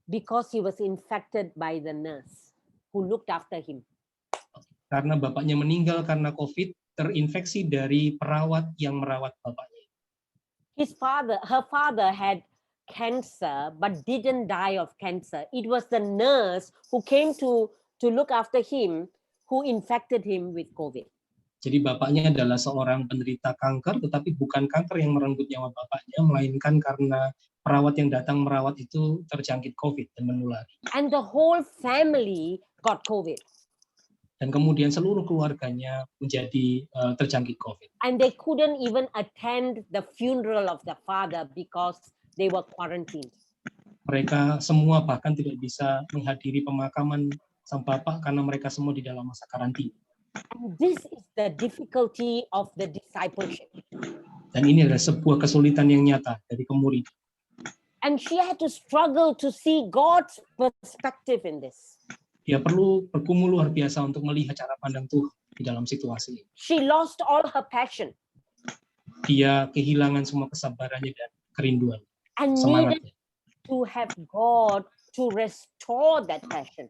because he was infected by the nurse who looked after him. Karena bapaknya meninggal karena COVID, terinfeksi dari perawat yang merawat bapaknya. Her father had cancer but didn't die of cancer. It was the nurse who came to look after him who infected him with COVID. Jadi bapaknya adalah seorang penderita kanker, tetapi bukan kanker yang merenggut nyawa bapaknya, melainkan karena perawat yang datang merawat itu terjangkit COVID dan menulari. And the whole family got COVID. Dan kemudian seluruh keluarganya menjadi terjangkit COVID. And they couldn't even attend the funeral of the father because they were quarantined. Mereka semua bahkan tidak bisa menghadiri pemakaman sang bapak karena mereka semua di dalam masa karantina. And this is the difficulty of the discipleship. Dan ini adalah sebuah kesulitan yang nyata dari kemuridan. And she had to struggle to see God's perspective in this. Dia perlu bergumul luar biasa untuk melihat cara pandang Tuhan di dalam situasi ini. She lost all her passion. Dia kehilangan semua kesabarannya dan kerinduan. And needed to have God to restore that passion.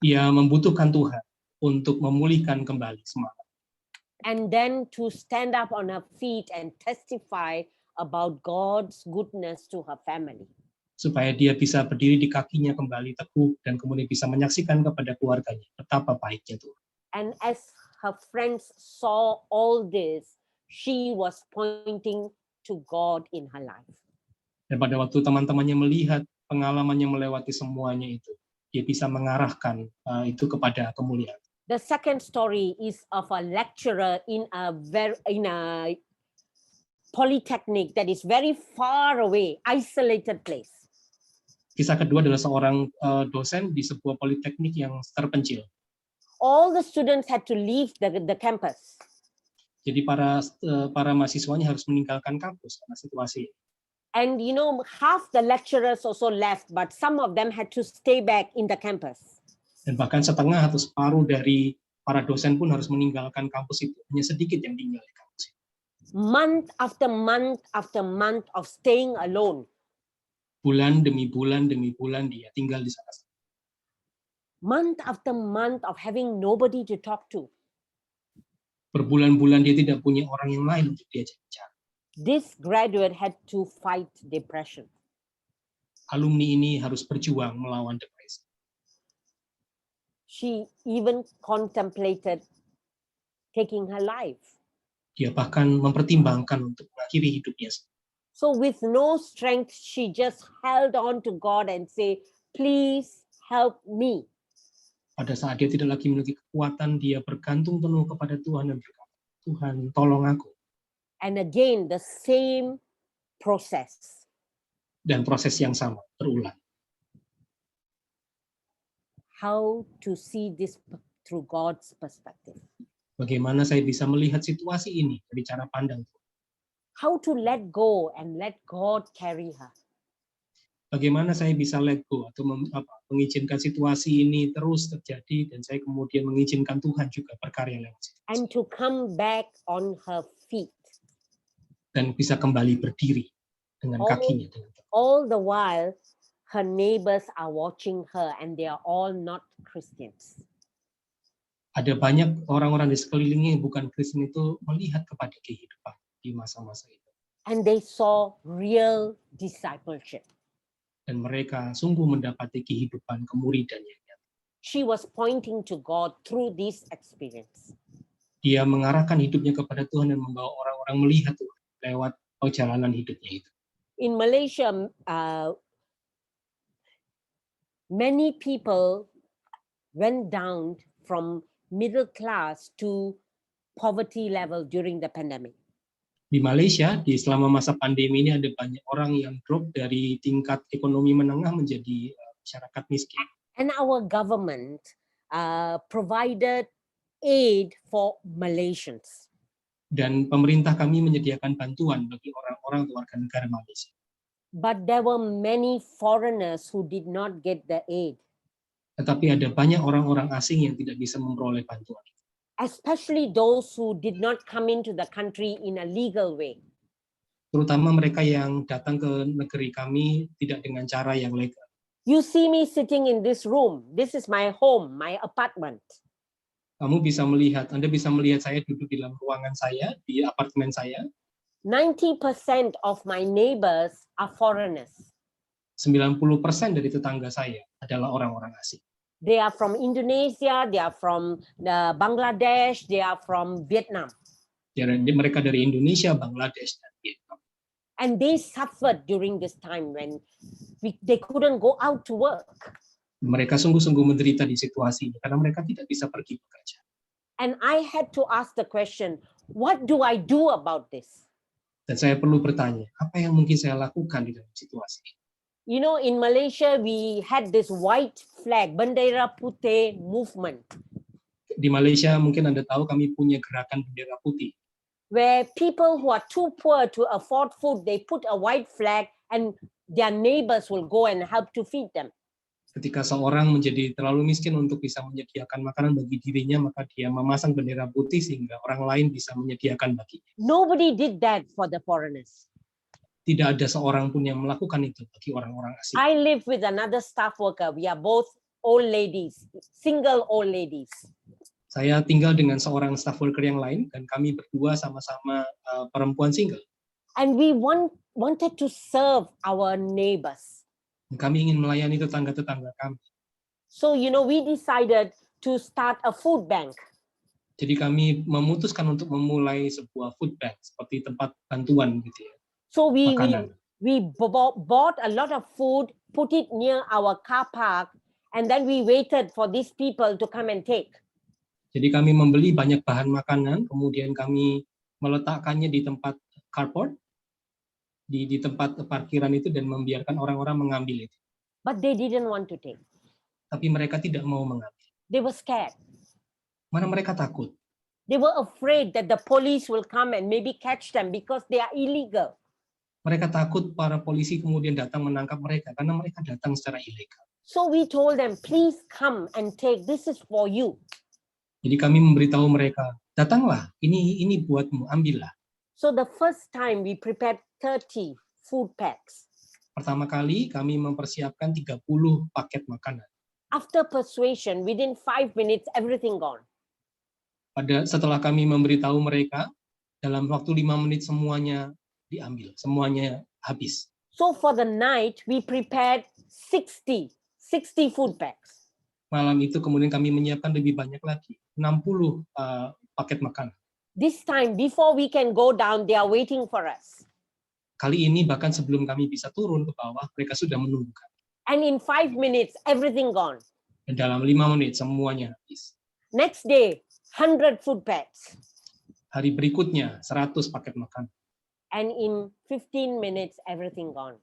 Dia membutuhkan Tuhan untuk memulihkan kembali semangat. And then to stand up on her feet and testify about God's goodness to her family. Supaya dia bisa berdiri di kakinya kembali teguh dan kemudian bisa menyaksikan kepada keluarganya betapa baiknya Tuhan. And as her friends saw all this, she was pointing to God in her life. Dan pada waktu teman-temannya melihat pengalamannya melewati semuanya itu, dia bisa mengarahkan itu kepada kemuliaan. The second story is of a lecturer in a polytechnic that is very far away, isolated place. Kisah kedua adalah seorang dosen di sebuah politeknik yang terpencil. All the students had to leave the campus. Jadi para mahasiswanya harus meninggalkan kampus karena situasi. And you know, half the lecturers also left, but some of them had to stay back in the campus. Dan bahkan setengah atau separuh dari para dosen pun harus meninggalkan kampus itu. Hanya sedikit yang tinggal di kampus itu. Month after month after month of staying alone. Bulan demi bulan dia tinggal di sana. Month after month of having nobody to talk to. Berbulan-bulan dia tidak punya orang yang lain untuk diajak bicara. This graduate had to fight depression. Alumni ini harus berjuang melawan depresi. She even contemplated taking her life. Dia bahkan mempertimbangkan untuk mengakhiri hidupnya. So with no strength, she just held on to God and say, please help me. Pada saat dia tidak lagi memiliki kekuatan, dia bergantung penuh kepada Tuhan dan berkata, Tuhan, tolong aku. And again, the same process. Dan proses yang sama berulang. How to see this through God's perspective. Bagaimana saya bisa melihat situasi ini dari cara pandang Tuhan. How to let go and let God carry her. Bagaimana saya bisa let go atau mengizinkan situasi ini terus terjadi dan saya kemudian mengizinkan Tuhan juga berkarya lewat situasi. And to come back on her feet. Dan bisa kembali berdiri dengan kakinya. All the while, her neighbors are watching her and they are all not Christians. Ada banyak orang-orang di sekelilingnya yang bukan Kristen itu melihat kepada kehidupan di masa-masa itu. And they saw real discipleship. Dan mereka sungguh mendapati kehidupan kemuridan yang nyata. She was pointing to God through this experience. Dia mengarahkan hidupnya kepada Tuhan dan membawa orang-orang melihat Tuhan lewat perjalanan hidupnya itu. In Malaysia, many people went down from middle class to poverty level during the pandemic. Di Malaysia, selama masa pandemi ini ada banyak orang yang drop dari tingkat ekonomi menengah menjadi masyarakat miskin. And our government provided aid for Malaysians. Dan pemerintah kami menyediakan bantuan bagi orang-orang warga negara Malaysia. But there were many foreigners who did not get the aid. Tetapi ada banyak orang-orang asing yang tidak bisa memperoleh bantuan. Especially those who did not come into the country in a legal way. Terutama mereka yang datang ke negeri kami tidak dengan cara yang legal. You see me sitting in this room. This is my home, my apartment. Anda bisa melihat saya duduk di dalam ruangan saya, di apartemen saya. 90% of my neighbors are foreigners. 90% dari tetangga saya adalah orang-orang asing. They are from Indonesia, they are from Bangladesh, they are from Vietnam. Mereka dari Indonesia, Bangladesh, dan Vietnam. And they suffered during this time when they couldn't go out to work. Mereka sungguh-sungguh menderita di situasi ini karena mereka tidak bisa pergi bekerja. And I had to ask the question, what do I do about this? Dan saya perlu bertanya, apa yang mungkin saya lakukan di dalam situasi ini? You know, in Malaysia, we had this white flag, Bendera Putih movement. Di Malaysia, mungkin Anda tahu kami punya gerakan bendera putih. Where people who are too poor to afford food, they put a white flag and their neighbors will go and help to feed them. Ketika seorang menjadi terlalu miskin untuk bisa menyediakan makanan bagi dirinya, maka dia memasang bendera putih sehingga orang lain bisa menyediakan baginya. Nobody did that for the foreigners. Tidak ada seorang pun yang melakukan itu bagi orang-orang asing. I live with another staff worker. We are both old ladies, single old ladies. Saya tinggal dengan seorang staff worker yang lain dan kami berdua sama-sama perempuan single. And we wanted to serve our neighbors. Kami ingin melayani tetangga-tetangga kami. So, you know, we decided to start a food bank. Jadi kami memutuskan untuk memulai sebuah food bank seperti tempat bantuan gitu ya. So we bought a lot of food, put it near our car park, and then we waited for these people to come and take. Jadi kami membeli banyak bahan makanan, kemudian kami meletakkannya di tempat carport, di tempat parkiran itu dan membiarkan orang-orang mengambil itu. But they didn't want to take. Tapi mereka tidak mau mengambil. They were scared. Mana mereka takut? They were afraid that the police will come and maybe catch them because they are illegal. Mereka takut para polisi kemudian datang menangkap mereka karena mereka datang secara ilegal. So we told them, please come and take, this is for you. Jadi kami memberitahu mereka, datanglah, ini buatmu, ambillah. So the first time we prepared 30 food packs. Pertama kali kami mempersiapkan 30 paket makanan. After persuasion, within 5 minutes, everything gone. Setelah kami memberitahu mereka, dalam waktu 5 menit semuanya diambil, semuanya habis. So for the night, we prepared 60 food packs. Malam itu kemudian kami menyiapkan lebih banyak lagi, 60 paket makanan. This time, before we can go down, they are waiting for us. Kali ini bahkan sebelum kami bisa turun ke bawah, mereka sudah menunggu kami. And in 5 minutes, everything gone. Dan dalam 5 menit semuanya habis. Next day, 100 food packs. Hari berikutnya 100 paket makanan. And in 15 minutes, everything gone.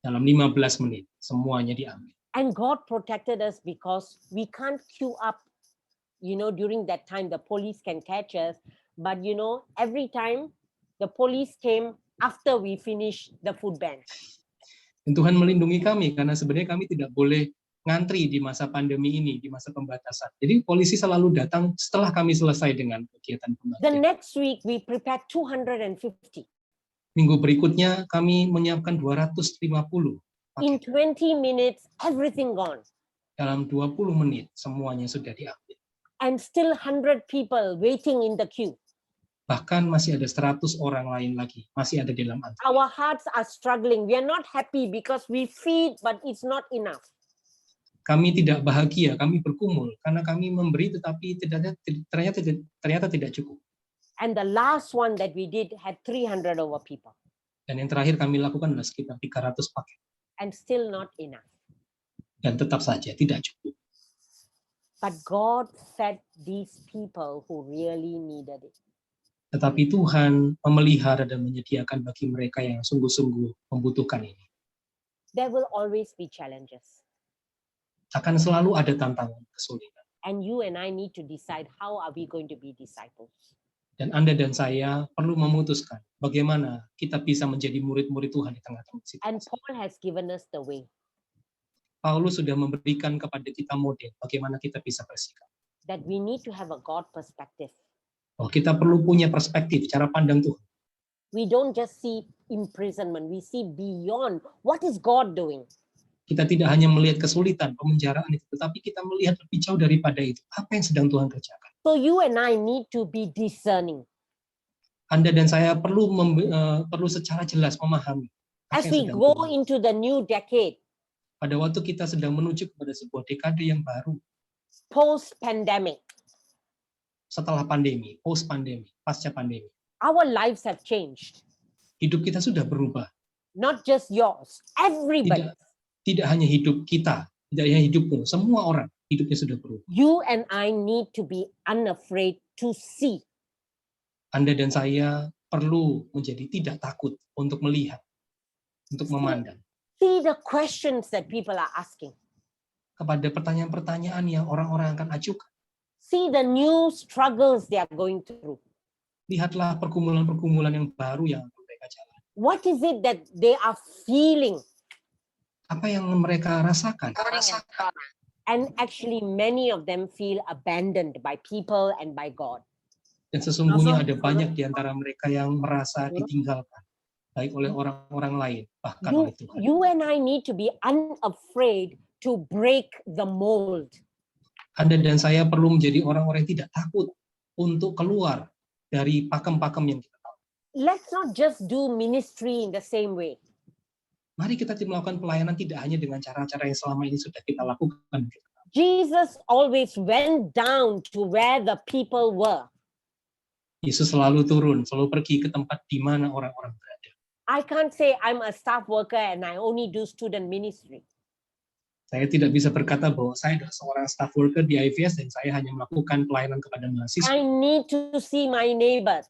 Dalam 15 menit semuanya diambil. And God protected us because we can't queue up. During that time, the police can catch us. But, every time the police came after we finished the food bank. Dan Tuhan melindungi kami karena sebenarnya kami tidak boleh ngantri di masa pandemi ini, di masa pembatasan. Jadi polisi selalu datang setelah kami selesai dengan kegiatan The pembagian. next week, we prepared 250. Minggu berikutnya kami menyiapkan 250. In 20 minutes, everything gone. Dalam 20 menit semuanya sudah diambil. And still 100 people waiting in the queue. Bahkan masih ada 100 orang lain lagi, masih ada di dalam antrian. Our hearts are struggling. We are not happy because we feed, but it's not enough. Kami tidak bahagia, kami bergumul karena kami memberi tetapi ternyata tidak cukup. And the last one that we did had 300 over people. Dan yang terakhir kami lakukan adalah sekitar 300 paket. And still not enough. Dan tetap saja tidak cukup. But God fed these people who really needed it. Tetapi Tuhan memelihara dan menyediakan bagi mereka yang sungguh-sungguh membutuhkan ini. There will always be challenges. Akan selalu ada tantangan, kesulitan. And you and I need to decide how are we going to be disciples. Dan Anda dan saya perlu memutuskan bagaimana kita bisa menjadi murid-murid Tuhan di tengah-tengah situasi. And Paul has given us the way Paulus sudah memberikan kepada kita model bagaimana kita bisa bersikap. that we need to have a God perspective. Oh, kita perlu punya perspektif, cara pandang Tuhan. We don't just see imprisonment, we see beyond. What is God doing? Kita tidak hanya melihat kesulitan, pemenjaraan itu, tetapi kita melihat lebih jauh daripada itu. Apa yang sedang Tuhan kerjakan? So you and I need to be discerning. Anda dan saya perlu secara jelas memahami. apa As yang we sedang go Tuhan. into the new decade, Pada waktu kita sedang menuju kepada sebuah dekade yang baru, post-pandemic, setelah pandemi, post pandemi, pasca pandemi, our lives have changed. hidup kita sudah berubah. Not just yours, everybody. Tidak hanya hidup kita, tidak hanya hidupmu, semua orang hidupnya sudah berubah. You and I need to be unafraid to see. Anda dan saya perlu menjadi tidak takut untuk melihat, untuk memandang See the questions that people are asking. kepada pertanyaan-pertanyaan yang orang-orang akan ajukan. See the new struggles they are going through. Lihatlah pergumulan-pergumulan yang baru yang mereka jalani. What is it that they are feeling? Apa yang mereka rasakan? And actually, many of them feel abandoned by people and by God. Dan sesungguhnya ada banyak di antara mereka yang merasa ditinggalkan, baik oleh orang-orang lain, bahkan oleh Tuhan. You and I need to be unafraid to break the mold. Anda dan saya perlu menjadi orang-orang yang tidak takut untuk keluar dari pakem-pakem yang kita tahu. Let's not just do ministry in the same way. Mari kita melakukan pelayanan tidak hanya dengan cara-cara yang selama ini sudah kita lakukan. Jesus always went down to where the people were. Yesus selalu turun, selalu pergi ke tempat di mana orang-orang berada. I can't say I'm a staff worker and I only do student ministry. Saya tidak bisa berkata bahwa saya adalah seorang staff worker di IVS dan saya hanya melakukan pelayanan kepada mahasiswa. I need to see my neighbors.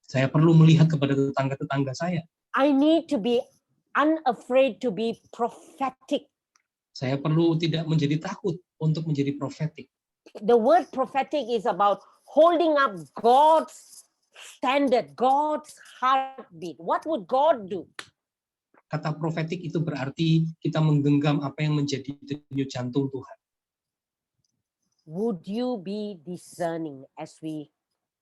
Saya perlu melihat kepada tetangga-tetangga saya. I need to be unafraid to be prophetic. Saya perlu tidak menjadi takut untuk menjadi profetik. The word prophetic is about holding up God's standard, God's heartbeat. What would God do? Kata profetik itu berarti kita menggenggam apa yang menjadi denyut jantung Tuhan. Would you be discerning as we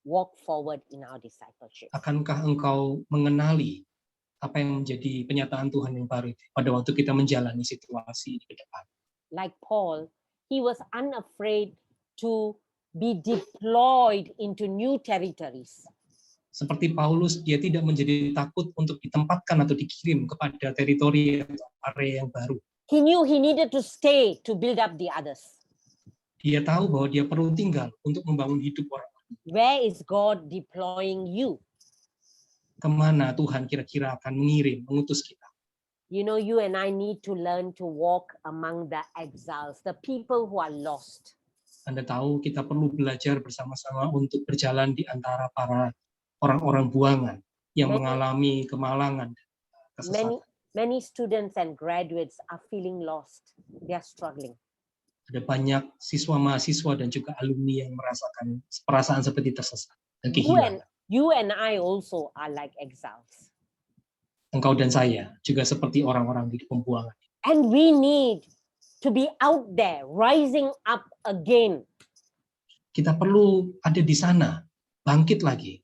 walk forward in our discipleship? Akankah engkau mengenali apa yang menjadi penyataan Tuhan yang baru itu pada waktu kita menjalani situasi ke depan? Like Paul, he was unafraid to be deployed into new territories. Seperti Paulus, dia tidak menjadi takut untuk ditempatkan atau dikirim kepada teritori atau area yang baru. He knew he needed to stay to build up the others. Dia tahu bahwa dia perlu tinggal untuk membangun hidup orang. Where is God deploying you? Kemana Tuhan kira-kira akan mengutus kita? You know, you and I need to learn to walk among the exiles, the people who are lost. Anda tahu kita perlu belajar bersama-sama untuk berjalan di antara para orang-orang buangan yang mengalami kemalangan, kesesatan. Many students and graduates are feeling lost. They are struggling. Ada banyak siswa mahasiswa dan juga alumni yang merasakan perasaan seperti tersesat dan kehilangan. You and I also are like exiles. Engkau dan saya juga seperti orang-orang di pembuangan. And we need to be out there, rising up again. Kita perlu ada di sana, bangkit lagi.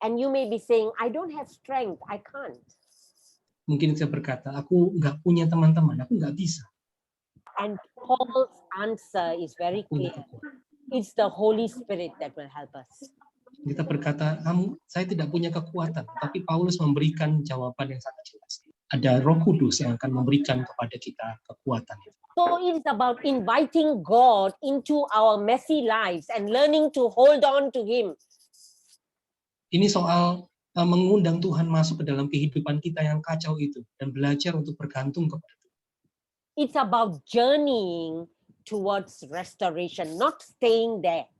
And you may be saying, I don't have strength, I can't. Mungkin saya berkata, aku nggak punya teman-teman, aku nggak bisa. And Paul's answer is very clear. It's the Holy Spirit that will help us. Kita berkata, saya tidak punya kekuatan, tapi Paulus memberikan jawaban yang sangat jelas. Ada Roh Kudus yang akan memberikan kepada kita kekuatan. So it's about inviting God into our messy lives and learning to hold on to Him. Ini soal mengundang Tuhan masuk ke dalam kehidupan kita yang kacau itu dan belajar untuk bergantung kepada Tuhan. It's about journeying towards restoration, not staying there.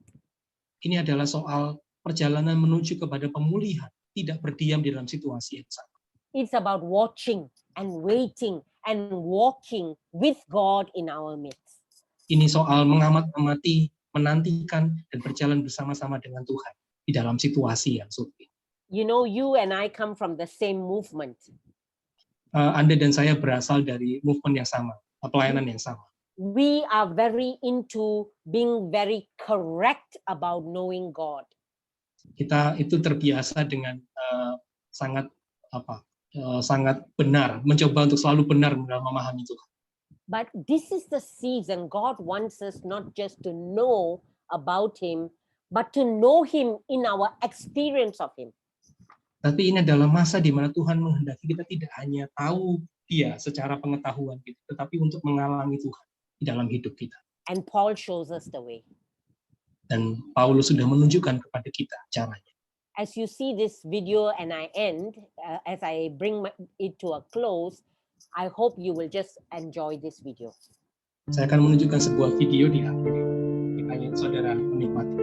Ini adalah soal perjalanan menuju kepada pemulihan, tidak berdiam di dalam situasi yang sama. It's about watching and waiting and walking with God in our midst. Ini soal mengamati, menantikan, dan berjalan bersama-sama dengan Tuhan di dalam situasi yang sulit. You know, you and I come from the same movement. Anda dan saya berasal dari movement yang sama, pelayanan yang sama. We are very into being very correct about knowing God. Kita itu terbiasa dengan sangat benar, mencoba untuk selalu benar dalam memahami Tuhan. But this is the season God wants us not just to know about Him, but to know Him in our experience of Him. Tapi ini adalah masa di mana Tuhan menghendaki kita tidak hanya tahu Dia secara pengetahuan gitu, tetapi untuk mengalami Tuhan di dalam hidup kita. And Paul shows us the way. Dan Paulus sudah menunjukkan kepada kita caranya. As you see this video and I end, as I bring it to a close, I hope you will just enjoy this video. Saya akan menunjukkan sebuah video di akhir. Kiranya saudara menikmati.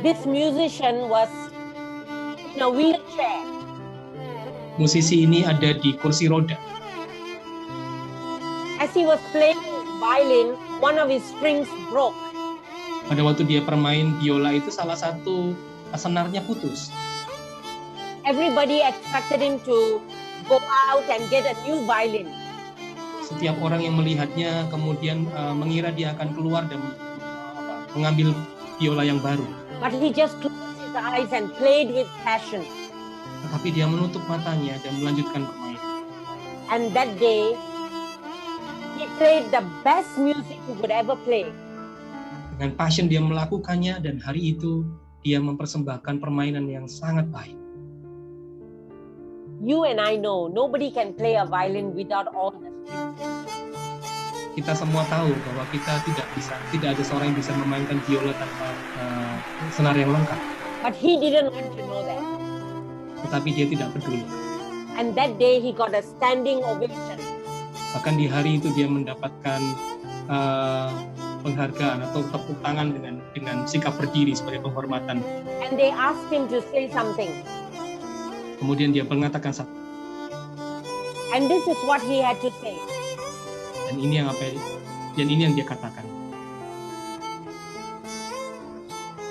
This musician was in a wheelchair. Musisi ini ada di kursi roda. As he was playing violin, one of his strings broke. Pada waktu dia bermain biola itu salah satu senarnya putus. Everybody expected him to go out and get a new violin. Setiap orang yang melihatnya kemudian mengira dia akan keluar dan mengambil biola yang baru. But he just closed his eyes and played with passion. Tetapi dia menutup matanya dan melanjutkan bermain. And that day, he played the best music he could ever play. Dengan passion dia melakukannya dan hari itu dia mempersembahkan permainan yang sangat baik. You and I know nobody can play a violin without all the strings. Kita semua tahu bahwa kita tidak ada seorang yang bisa memainkan biola tanpa senar yang lengkap. But he didn't want to know that. Tetapi dia tidak peduli. And that day he got a standing ovation. Bahkan di hari itu dia mendapatkan penghargaan atau tepuk tangan dengan sikap berdiri sebagai penghormatan. And they asked him to say something. Kemudian dia mengatakan satu. And this is what he had to say. Dan ini yang dia katakan.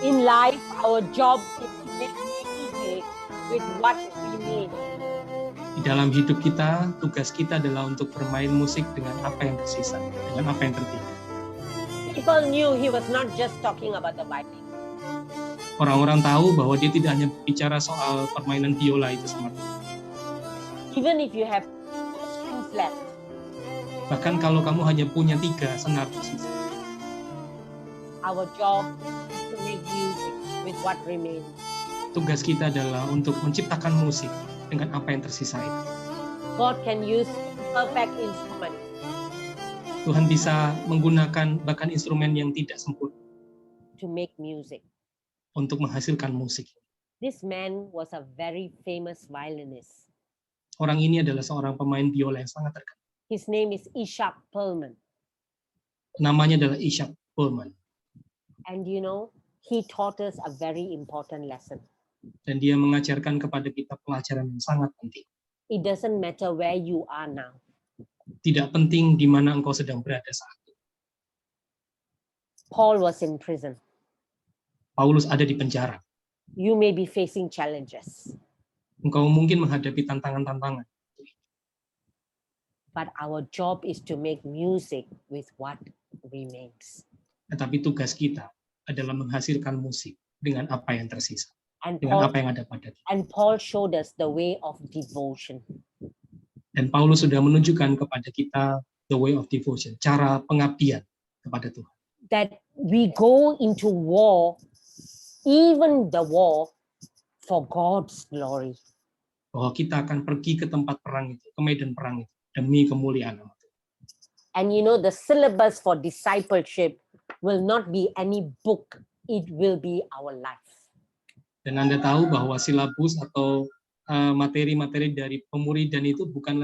In life, our job is to make music with what remains. Di dalam hidup kita, tugas kita adalah untuk bermain musik dengan apa yang tersisa, dengan apa yang tertinggal. People knew he was not just talking about the Bible. Orang-orang tahu bahwa dia tidak hanya bicara soal permainan biola itu semata. Even if you have 2 strings left, Bahkan kalau kamu hanya punya 3 senar tersisa, our job is to make music with what remains. tugas kita adalah untuk menciptakan musik dengan apa yang tersisa itu. God can use perfect instrument Tuhan bisa menggunakan bahkan instrumen yang tidak sempurna to make music. untuk menghasilkan musik. This man was a very famous violinist. Orang ini adalah seorang pemain biola yang sangat terkenal. His name is Ishak Perlman. Namanya adalah Ishak Perlman. And you know, he taught us a very important lesson. Dan dia mengajarkan kepada kita pelajaran yang sangat penting. It doesn't matter where you are now. Tidak penting di mana engkau sedang berada saat ini. Paul was in prison. Paulus ada di penjara. You may be facing challenges, Engkau mungkin menghadapi tantangan-tantangan. but our job is to make music with what remains. Tetapi tugas kita adalah menghasilkan musik dengan apa yang tersisa. And Dengan Paul, apa yang ada pada kita. and Paul showed us the way of devotion. Dan Paulus sudah menunjukkan kepada kita the way of devotion. Cara pengabdian kepada Tuhan. That we go into war, even the war, for God's glory. Bahwa kita akan pergi ke tempat perang itu, ke medan perang itu, demi kemuliaan nama Tuhan. And you know, the syllabus for discipleship will not be any book, it will be our life. Dan Anda tahu bahwa silabus atau materi-materi dari pemuridan itu bukan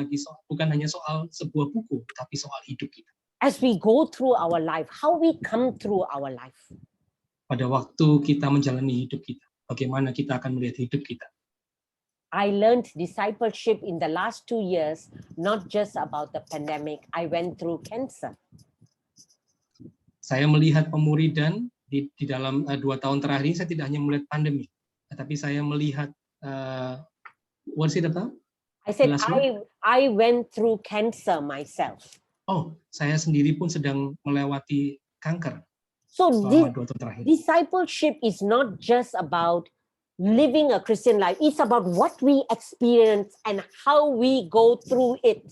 hanya soal sebuah buku, tapi soal hidup kita. As we go through our life, how we come through our life. Pada waktu kita menjalani hidup kita, bagaimana kita akan melihat hidup kita. I learned discipleship in the last 2 years, not just about the pandemic. I went through cancer. Saya melihat pemuridan di dalam 2 tahun terakhir ini, saya tidak hanya melihat pandemi, tetapi saya melihat what is it about? I said, Last one? I went through cancer myself. Oh, saya sendiri pun sedang melewati kanker So selama 2 tahun terakhir. discipleship is not just about living a Christian life. It's about what we experience and how we go through it.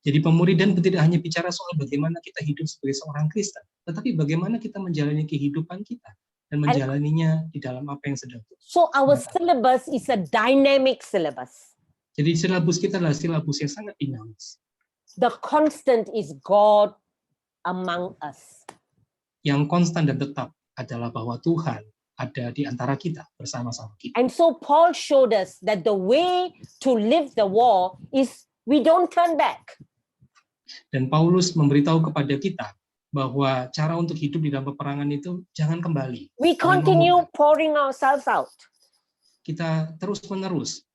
Jadi pemuridan tidak hanya bicara soal bagaimana kita hidup sebagai seorang Kristen, tetapi bagaimana kita menjalani kehidupan kita dan menjalaninya di dalam apa yang sedang. So our syllabus is a dynamic syllabus. Jadi silabus kita adalah silabus yang sangat dinamis. The constant is God among us. Yang konstan dan tetap adalah bahwa Tuhan ada di antara kita, bersama-sama kita. And so Paul showed us that the way to live the war is we don't turn back. Dan Paulus memberitahu kepada kita bahwa cara untuk hidup di dalam peperangan itu jangan kembali. We Jangan continue memundur. pouring ourselves out. Kita terus-menerus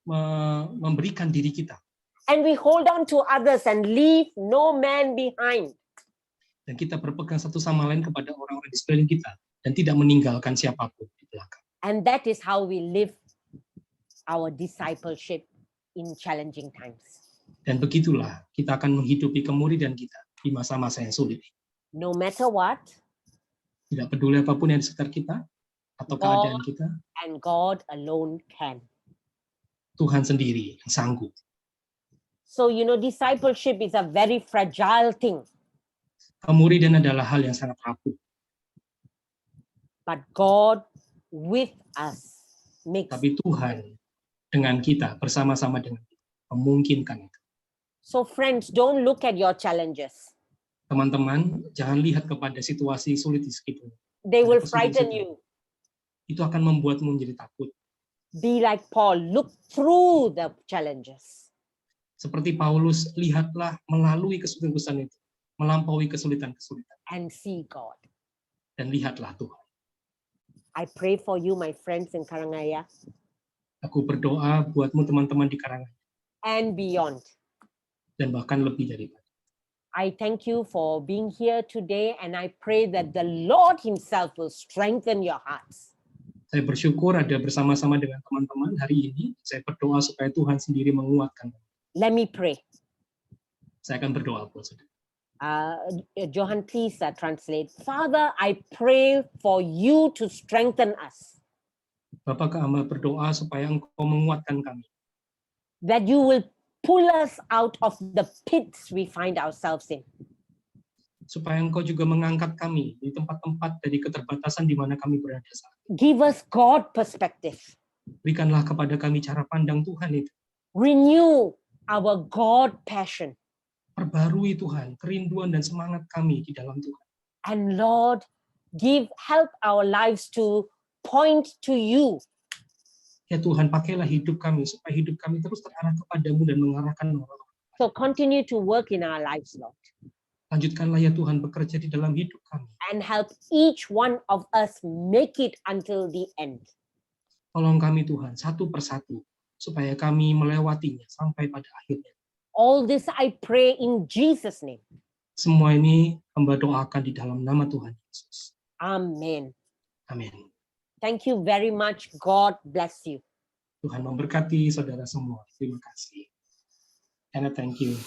memberikan diri kita. And we hold on to others and leave no man behind. Dan kita berpegang satu sama lain kepada orang-orang di sekeliling kita. Dan tidak meninggalkan siapapun di belakang. And that is how we live our discipleship in challenging times. Dan begitulah kita akan menghidupi kemuridan kita di masa-masa yang sulit. No matter what, Tidak peduli apapun yang di sekitar kita atau keadaan kita, and God alone can. Tuhan sendiri yang sanggup. So, you know, discipleship is a very fragile thing, Kemuridan adalah hal yang sangat rapuh. but God with us makes. Tapi Tuhan dengan kita, bersama-sama dengan kita, memungkinkan itu. So, friends, don't look at your challenges. Teman-teman, jangan lihat kepada situasi sulit di sekitar. They will Ada frighten kesulitan. you. Itu akan membuatmu menjadi takut. Be like Paul, look through the challenges. Seperti Paulus, lihatlah melalui kesulitan itu, melampaui kesulitan-kesulitan, And see God. dan lihatlah Tuhan. I pray for you, my friends in Karangaya, Aku berdoa buatmu teman-teman di Karanganyar, and beyond. dan bahkan lebih daripada. I thank you for being here today, and I pray that the Lord himself will strengthen your hearts. Saya bersyukur ada bersama-sama dengan teman-teman hari ini. Saya berdoa supaya Tuhan sendiri menguatkan. Let me pray. Saya akan berdoa buat saudara. Johan, please translate. Father, I pray for you to strengthen us, Bapak kami berdoa supaya Engkau menguatkan kami. that you will pull us out of the pits we find ourselves in. Supaya Engkau juga mengangkat kami di tempat-tempat dari keterbatasan di mana kami berada saat ini. Give us God perspective. Berikanlah kepada kami cara pandang Tuhan itu. Renew our God passion. Perbarui Tuhan, kerinduan dan semangat kami di dalam Tuhan. And Lord, help our lives to point to you. Ya Tuhan, pakailah hidup kami supaya hidup kami terus terarah kepadamu dan mengarahkan orang-orang. So continue to work in our lives, Lord. Lanjutkanlah ya Tuhan bekerja di dalam hidup kami. And help each one of us make it until the end. Tolong kami Tuhan, satu persatu, supaya kami melewatinya sampai pada akhirnya. All this I pray in Jesus' name. Semua ini hamba doakan di dalam nama Tuhan Yesus. Amen. Amin. Thank you very much. God bless you. Tuhan memberkati saudara semua. Terima kasih. And thank you.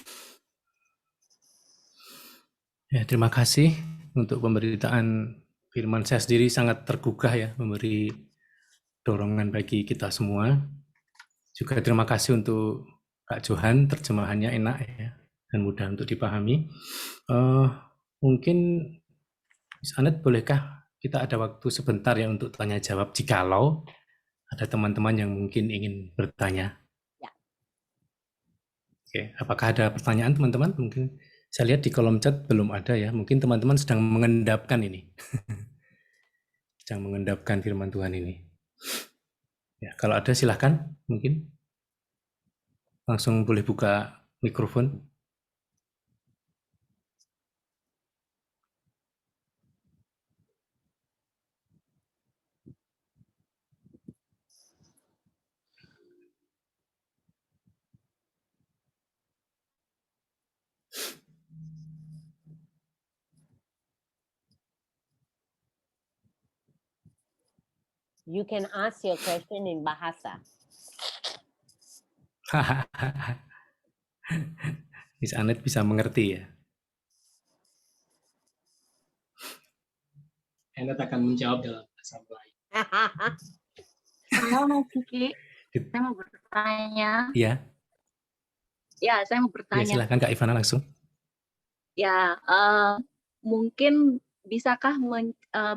Ya, terima kasih untuk pemberitaan firman. Saya sendiri sangat tergugah ya, memberi dorongan bagi kita semua. Juga terima kasih untuk Kak Johan, terjemahannya enak ya, dan mudah untuk dipahami. Mungkin Miss Anet, bolehkah kita ada waktu sebentar ya untuk tanya jawab jikalau ada teman-teman yang mungkin ingin bertanya? Ya. Oke, apakah ada pertanyaan teman-teman? Mungkin saya lihat di kolom chat belum ada ya. Mungkin teman-teman sedang mengendapkan ini. Sedang mengendapkan firman Tuhan ini. Ya, kalau ada silahkan, mungkin langsung boleh buka mikrofon. You can ask your question in Bahasa. Miss Anet bisa mengerti ya. Anet akan menjawab dalam bahasa Melayu. Halo Mas Kiki, saya mau bertanya. Iya. Ya, saya mau Ya, bertanya. silahkan Kak Ivana langsung. Ya, mungkin bisakah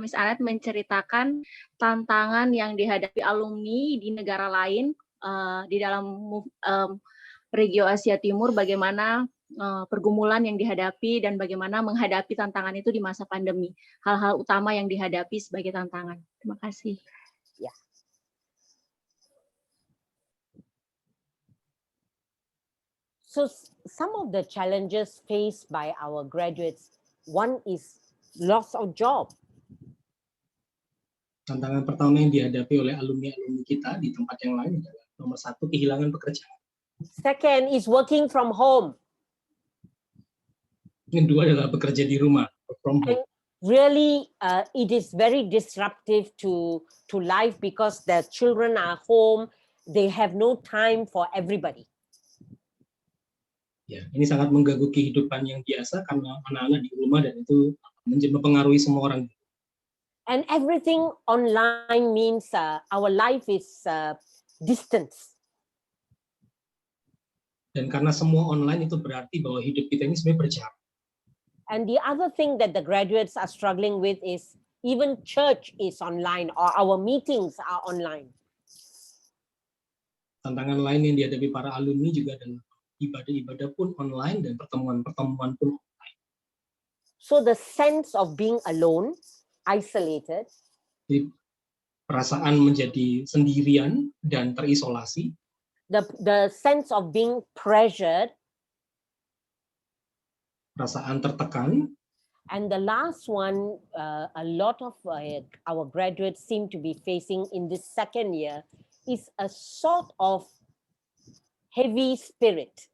Miss Anet menceritakan tantangan yang dihadapi alumni di negara lain di dalam Regio Asia Timur, bagaimana pergumulan yang dihadapi dan bagaimana menghadapi tantangan itu di masa pandemi. Hal-hal utama yang dihadapi sebagai tantangan. Terima kasih. Ya. So some of the challenges faced by our graduates, one is loss of job. Tantangan pertama yang dihadapi oleh alumni-alumni kita di tempat yang lain adalah nomor satu, kehilangan pekerjaan. Second is working from home. Yang kedua adalah bekerja di rumah, work from home. Really, it is very disruptive to life because the children are home. They have no time for everybody. Ya, ini sangat mengganggu kehidupan yang biasa karena anak-anak di rumah dan itu mempengaruhi semua orang. And everything online means our life is distance. Dan karena semua online itu berarti bahwa hidup kita ini sebenarnya berjarak. And the other thing that the graduates are struggling with is even church is online or our meetings are online. Tantangan lain yang dihadapi para alumni juga adalah ibadah-ibadah pun online dan pertemuan-pertemuan pun online. So the sense of being alone, isolated, Jadi, perasaan menjadi sendirian dan terisolasi, the sense of being pressured, perasaan tertekan, and the last one, a lot of our graduates seem to be facing in this second year is a sort of heavy spirit.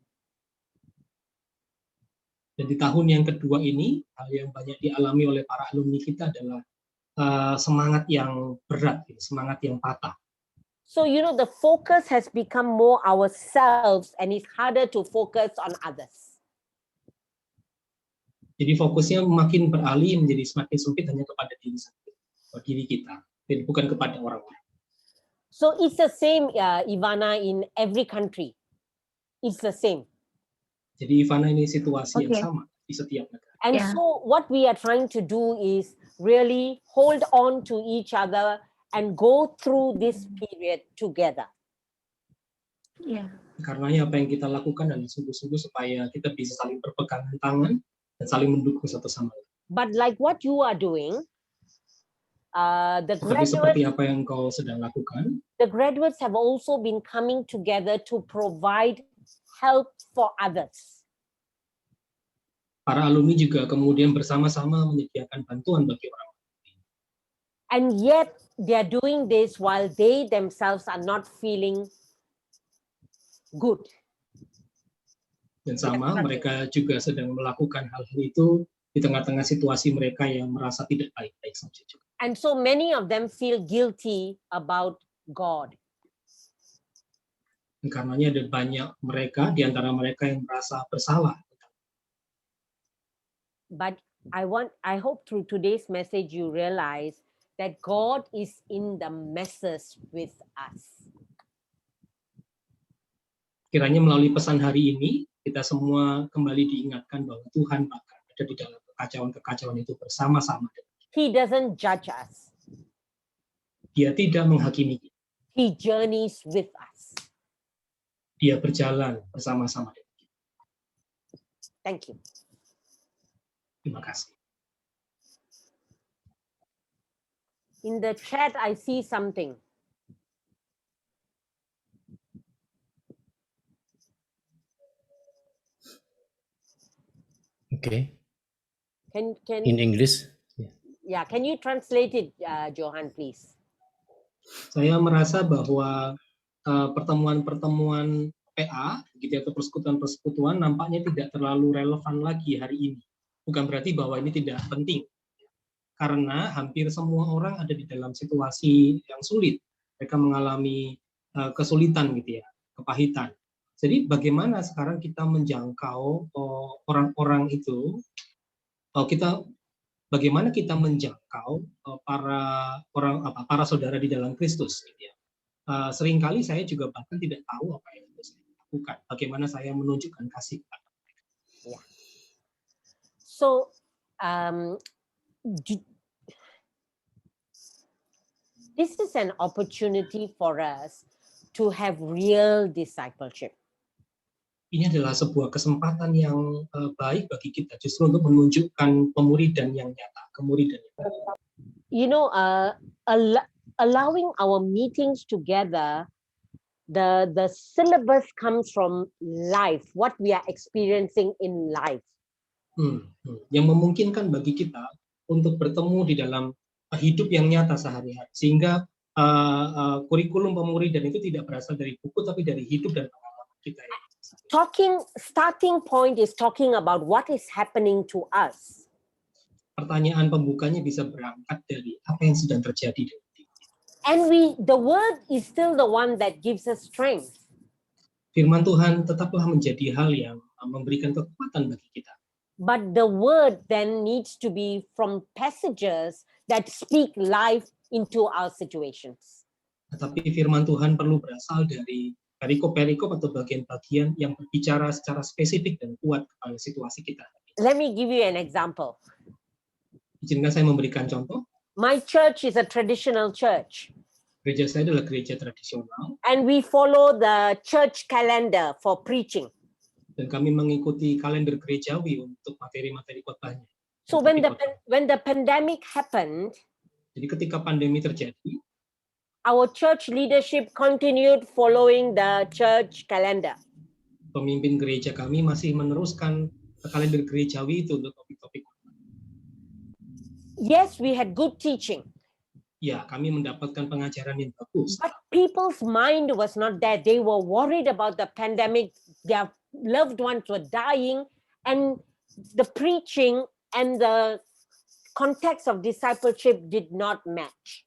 Dan di tahun yang kedua ini, hal yang banyak dialami oleh para alumni kita adalah semangat yang berat, semangat yang patah. So, the focus has become more ourselves and it's harder to focus on others. Jadi fokusnya makin beralih menjadi semakin sempit hanya kepada diri kita, dan bukan kepada orang-orang. So it's the same, Ivana, in every country. It's the same. Jadi Ivana, ini situasi yang Oke. sama di setiap negara. And Yeah. so what we are trying to do is really hold on to each other and go through this period together. Ya. Karenanya apa yang kita lakukan adalah sungguh-sungguh supaya kita bisa saling berpegangan tangan dan saling mendukung satu sama lain. But like what you are doing, the Tapi seperti graduates, apa yang kau sedang lakukan, have also been coming together to provide help for others. para alumni juga kemudian bersama-sama menyediakan bantuan bagi orang. And yet they are doing this while they themselves are not feeling good. Dan sama, Iya, mereka juga sedang melakukan hal-hal itu di tengah-tengah situasi mereka yang merasa tidak baik-baik saja juga. And so many of them feel guilty about God. Dan karenanya ada banyak mereka, di antara mereka yang merasa bersalah. But I hope through today's message you realize that God is in the messes with us. Kiranya melalui pesan hari ini, kita semua kembali diingatkan bahwa Tuhan bahkan ada di dalam kekacauan-kekacauan itu bersama-sama. He doesn't judge us. Dia tidak menghakimi kita. He journeys with us. Dia berjalan bersama-sama dengan kita. Thank you. Terima kasih. In the chat, I see something. Okay. Can In English. yeah? Can you translate it, Johan, please? Saya merasa bahwa pertemuan-pertemuan PA, gitu, atau persekutuan-persekutuan nampaknya tidak terlalu relevan lagi hari ini. Bukan berarti bahwa ini tidak penting, karena hampir semua orang ada di dalam situasi yang sulit. Mereka mengalami kesulitan, gitu ya, kepahitan. Jadi bagaimana sekarang kita menjangkau orang-orang itu? Bagaimana kita menjangkau para saudara di dalam Kristus? Gitu ya. Seringkali saya juga bahkan tidak tahu apa yang harus saya lakukan. Bagaimana saya menunjukkan kasih kepada mereka. Yeah. So, this is an opportunity for us to have real discipleship. Ini adalah sebuah kesempatan yang baik bagi kita justru untuk menunjukkan pemuridan yang nyata, kemuridan yang nyata. You know, allowing our meetings together, the syllabus comes from life, what we are experiencing in life. Yang memungkinkan bagi kita untuk bertemu di dalam hidup yang nyata sehari-hari, sehingga kurikulum pemuridan itu tidak berasal dari buku tapi dari hidup dan pengalaman kita. Starting point is talking about what is happening to us. Pertanyaan pembukanya bisa berangkat dari apa yang sedang terjadi. And the word is still the one that gives us strength. Firman Tuhan tetaplah menjadi hal yang memberikan kekuatan bagi kita. But the word then needs to be from passages that speak life into our situations. Tetapi firman Tuhan perlu berasal dari perikop-perikop atau bagian-bagian yang berbicara secara spesifik dan kuat kepada situasi kita. Let me give you an example. Izinkan saya memberikan contoh. My church is a traditional church. Gereja saya adalah gereja tradisional. And we follow the church calendar for preaching. Dan kami mengikuti kalender gerejawi untuk materi-materi khotbahnya. So when the pandemic happened, jadi ketika pandemi terjadi, our church leadership continued following the church calendar. Pemimpin gereja kami masih meneruskan kalender gerejawi itu untuk topik-topik. Yes, we had good teaching. Ya, kami mendapatkan pengajaran yang bagus. But people's mind was not there. They were worried about the pandemic. Their loved ones were dying, and the preaching and the context of discipleship did not match.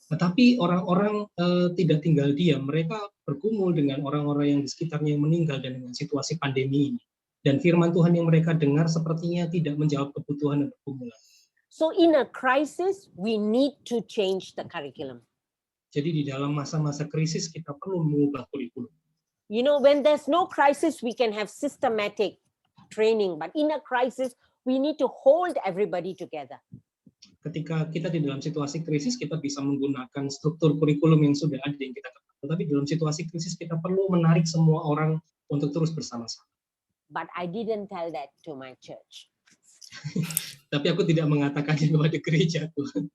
Tetapi orang-orang tidak tinggal diam, mereka bergumul dengan orang-orang yang di sekitarnya yang meninggal dan dengan situasi pandemi ini. Dan firman Tuhan yang mereka dengar sepertinya tidak menjawab kebutuhan dan pergumulan. So in a crisis, we need to change the curriculum. Jadi di dalam masa-masa krisis kita perlu mengubah kurikulum. You know, when there's no crisis, we can have systematic training. But in a crisis, we need to hold everybody together. Ketika kita di dalam situasi krisis, kita bisa menggunakan struktur kurikulum yang sudah ada yang kita ketahui. Tetapi dalam situasi krisis kita perlu menarik semua orang untuk terus bersama-sama. But I didn't tell that to my church. Tapi aku tidak mengatakannya kepada gereja, Tuhan.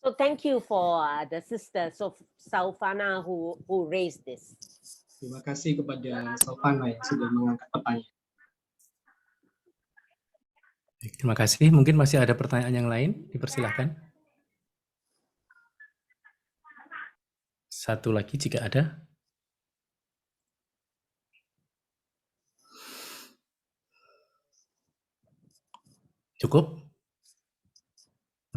So thank you for the sister Saufana who raised this. Terima kasih kepada Saufana yang sudah mengangkat pertanyaan. Terima kasih. Mungkin masih ada pertanyaan yang lain, dipersilahkan. Satu lagi jika ada. Cukup?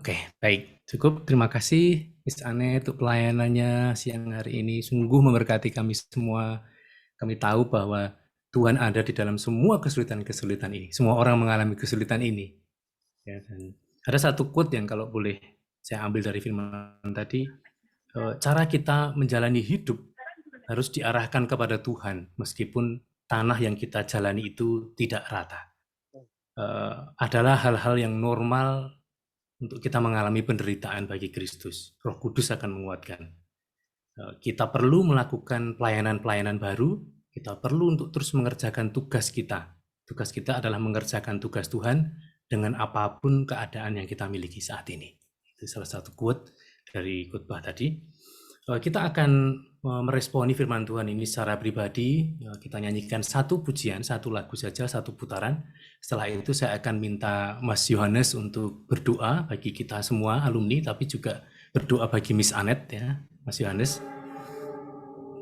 Oke, baik. Cukup. Terima kasih, Miss Anet, untuk pelayanannya siang hari ini. Sungguh memberkati kami semua. Kami tahu bahwa Tuhan ada di dalam semua kesulitan-kesulitan ini. Semua orang mengalami kesulitan ini. Ya, dan ada satu quote yang kalau boleh saya ambil dari firman tadi, cara kita menjalani hidup harus diarahkan kepada Tuhan, meskipun tanah yang kita jalani itu tidak rata. Adalah hal-hal yang normal untuk kita mengalami penderitaan bagi Kristus. Roh Kudus akan menguatkan. Kita perlu melakukan pelayanan-pelayanan baru. Kita perlu untuk terus mengerjakan tugas kita. Tugas kita adalah mengerjakan tugas Tuhan dengan apapun keadaan yang kita miliki saat ini. Itu salah satu quote dari khotbah tadi. Kita akan meresponi firman Tuhan ini secara pribadi. Kita nyanyikan satu pujian, satu lagu saja, satu putaran. Setelah itu saya akan minta Mas Yohanes untuk berdoa bagi kita semua alumni, tapi juga berdoa bagi Miss Anet, ya, Mas Yohanes.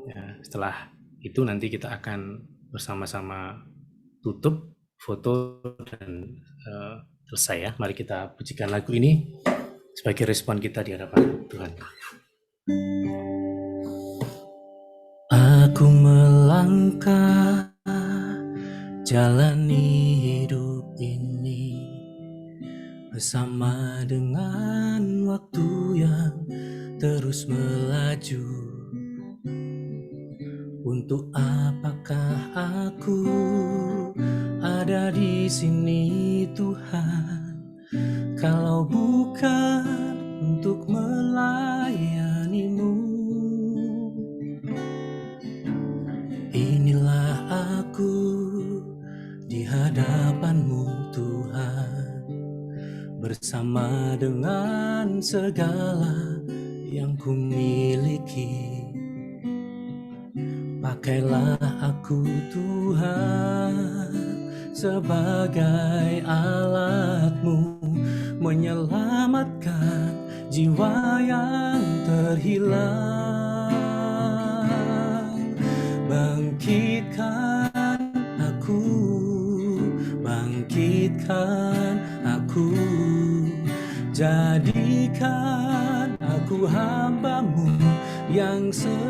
Ya, setelah itu nanti kita akan bersama-sama tutup foto dan selesai, ya. Mari kita pujikan lagu ini sebagai respon kita di hadapan Tuhan. Aku melangkah jalani hidup ini bersama dengan waktu yang terus melaju. Untuk apakah aku ada di sini, Tuhan, kalau bukan untuk melayani-Mu? Inilah aku di hadapan-Mu, Tuhan, bersama dengan segala yang ku miliki. Pakailah aku, Tuhan, sebagai alat-Mu menyelamatkan jiwa yang terhilang. Bangkitkan aku, jadikan aku hamba-Mu yang setia.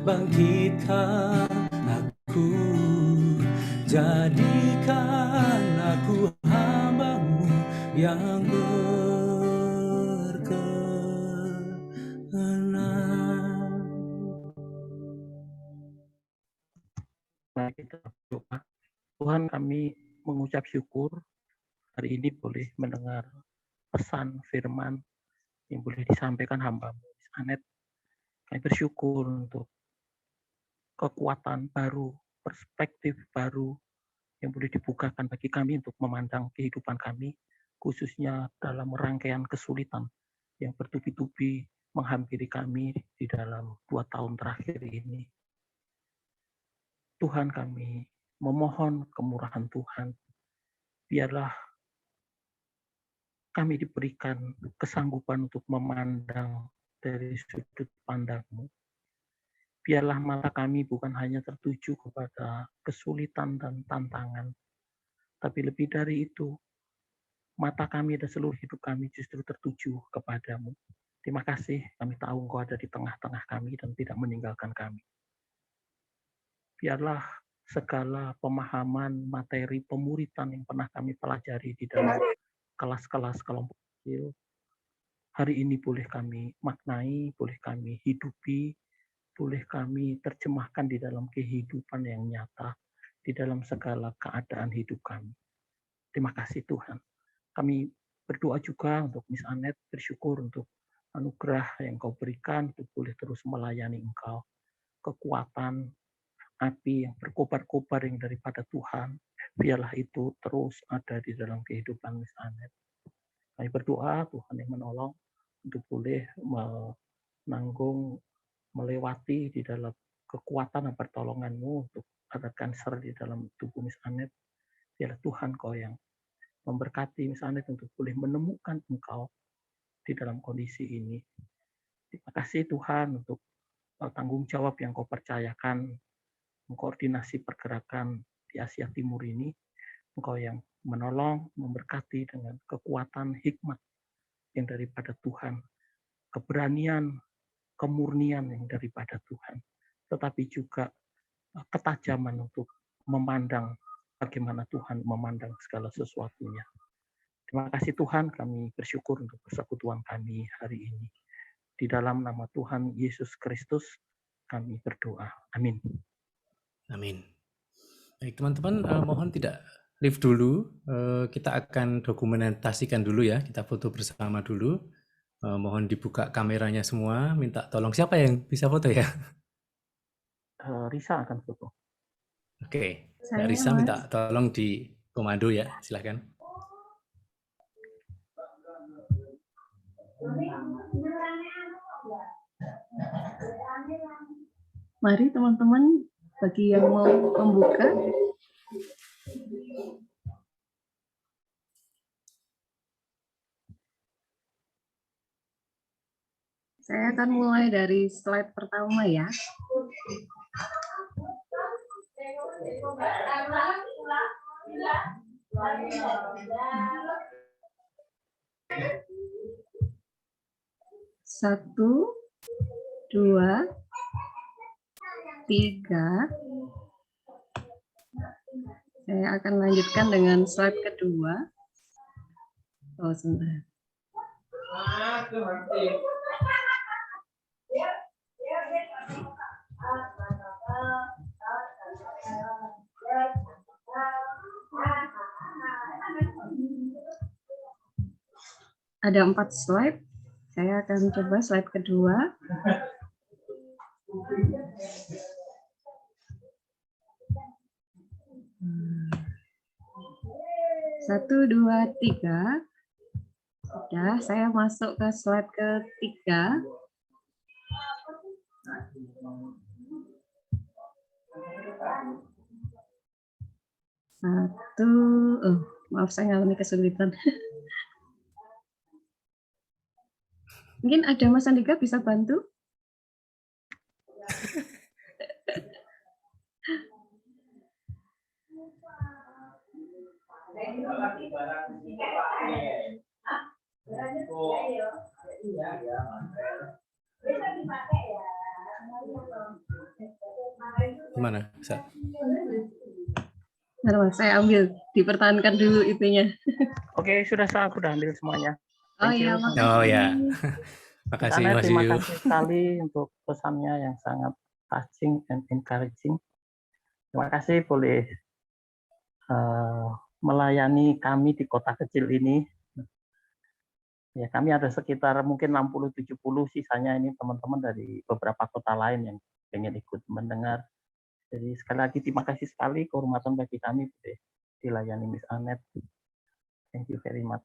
Bangkitkan aku, jadikan aku hamba-Mu yang berkenan. Mari kita berdoa. Tuhan, kami mengucap syukur hari ini boleh mendengar pesan firman yang boleh disampaikan hamba-Mu Anet. Kami bersyukur untuk kekuatan baru, perspektif baru yang boleh dibukakan bagi kami untuk memandang kehidupan kami, khususnya dalam rangkaian kesulitan yang bertubi-tubi menghampiri kami di dalam 2 tahun terakhir ini. Tuhan, kami memohon kemurahan Tuhan, biarlah kami diberikan kesanggupan untuk memandang dari sudut pandang-Mu. Biarlah mata kami bukan hanya tertuju kepada kesulitan dan tantangan, tapi lebih dari itu, mata kami dan seluruh hidup kami justru tertuju kepadamu. Terima kasih, kami tahu Engkau ada di tengah-tengah kami dan tidak meninggalkan kami. Biarlah segala pemahaman materi pemuritan yang pernah kami pelajari di dalam kelas-kelas kelompok kecil, hari ini boleh kami maknai, boleh kami hidupi, boleh kami terjemahkan di dalam kehidupan yang nyata, di dalam segala keadaan hidup kami. Terima kasih Tuhan. Kami berdoa juga untuk Miss Anet, bersyukur untuk anugerah yang Kau berikan, untuk boleh terus melayani Engkau. Kekuatan, api yang berkobar-kobar yang daripada Tuhan, biarlah itu terus ada di dalam kehidupan Miss Anet. Kami berdoa Tuhan yang menolong untuk boleh menanggung, melewati di dalam kekuatan dan pertolongan-Mu untuk ada kanker di dalam tubuh Miss Anet. Biarlah Tuhan Kau yang memberkati Miss Anet untuk boleh menemukan Engkau di dalam kondisi ini. Terima kasih Tuhan untuk tanggung jawab yang Kau percayakan, mengkoordinasi pergerakan di Asia Timur ini. Engkau yang menolong, memberkati dengan kekuatan hikmat yang daripada Tuhan, keberanian, kemurnian yang daripada Tuhan, tetapi juga ketajaman untuk memandang bagaimana Tuhan memandang segala sesuatunya. Terima kasih Tuhan, kami bersyukur untuk persekutuan kami hari ini. Di dalam nama Tuhan Yesus Kristus kami berdoa. Amin. Amin. Baik teman-teman, mohon tidak live dulu. Kita akan dokumentasikan dulu ya. Kita foto bersama dulu. Mohon dibuka kameranya semua. Minta tolong siapa yang bisa foto ya? Risa akan foto. Oke, Mbak Risa minta tolong di komando ya. Silakan. Mari teman-teman, bagi yang mau membuka. Saya akan mulai dari slide pertama ya. Satu, dua, tiga. Saya akan lanjutkan dengan slide kedua. Oh, sebentar. Ada 4 slide. Saya akan coba slide kedua. Satu, dua, tiga. Sudah, saya masuk ke slide ketiga. Satu, maaf saya ngalami kesulitan. Mungkin ada Mas Andika bisa bantu? Gimana? Bisa? Nah, saya ambil, dipertahankan dulu itunya. Oke, sudah saya udah ambil semuanya. Oh iya, makasih. Oh ya. Makasih, Mas Terima Yu. kasih sekali untuk pesannya yang sangat touching and encouraging. Terima kasih boleh melayani kami di kota kecil ini. Ya, kami ada sekitar mungkin 60-70, sisanya ini teman-teman dari beberapa kota lain yang ingin ikut mendengar. Jadi sekali lagi terima kasih sekali, kehormatan bagi kami boleh dilayani Miss Anet. Thank you very much.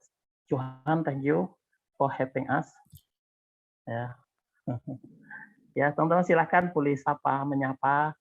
Johan, thank you for having us. Ya, ya teman-teman silakan boleh sapa, menyapa.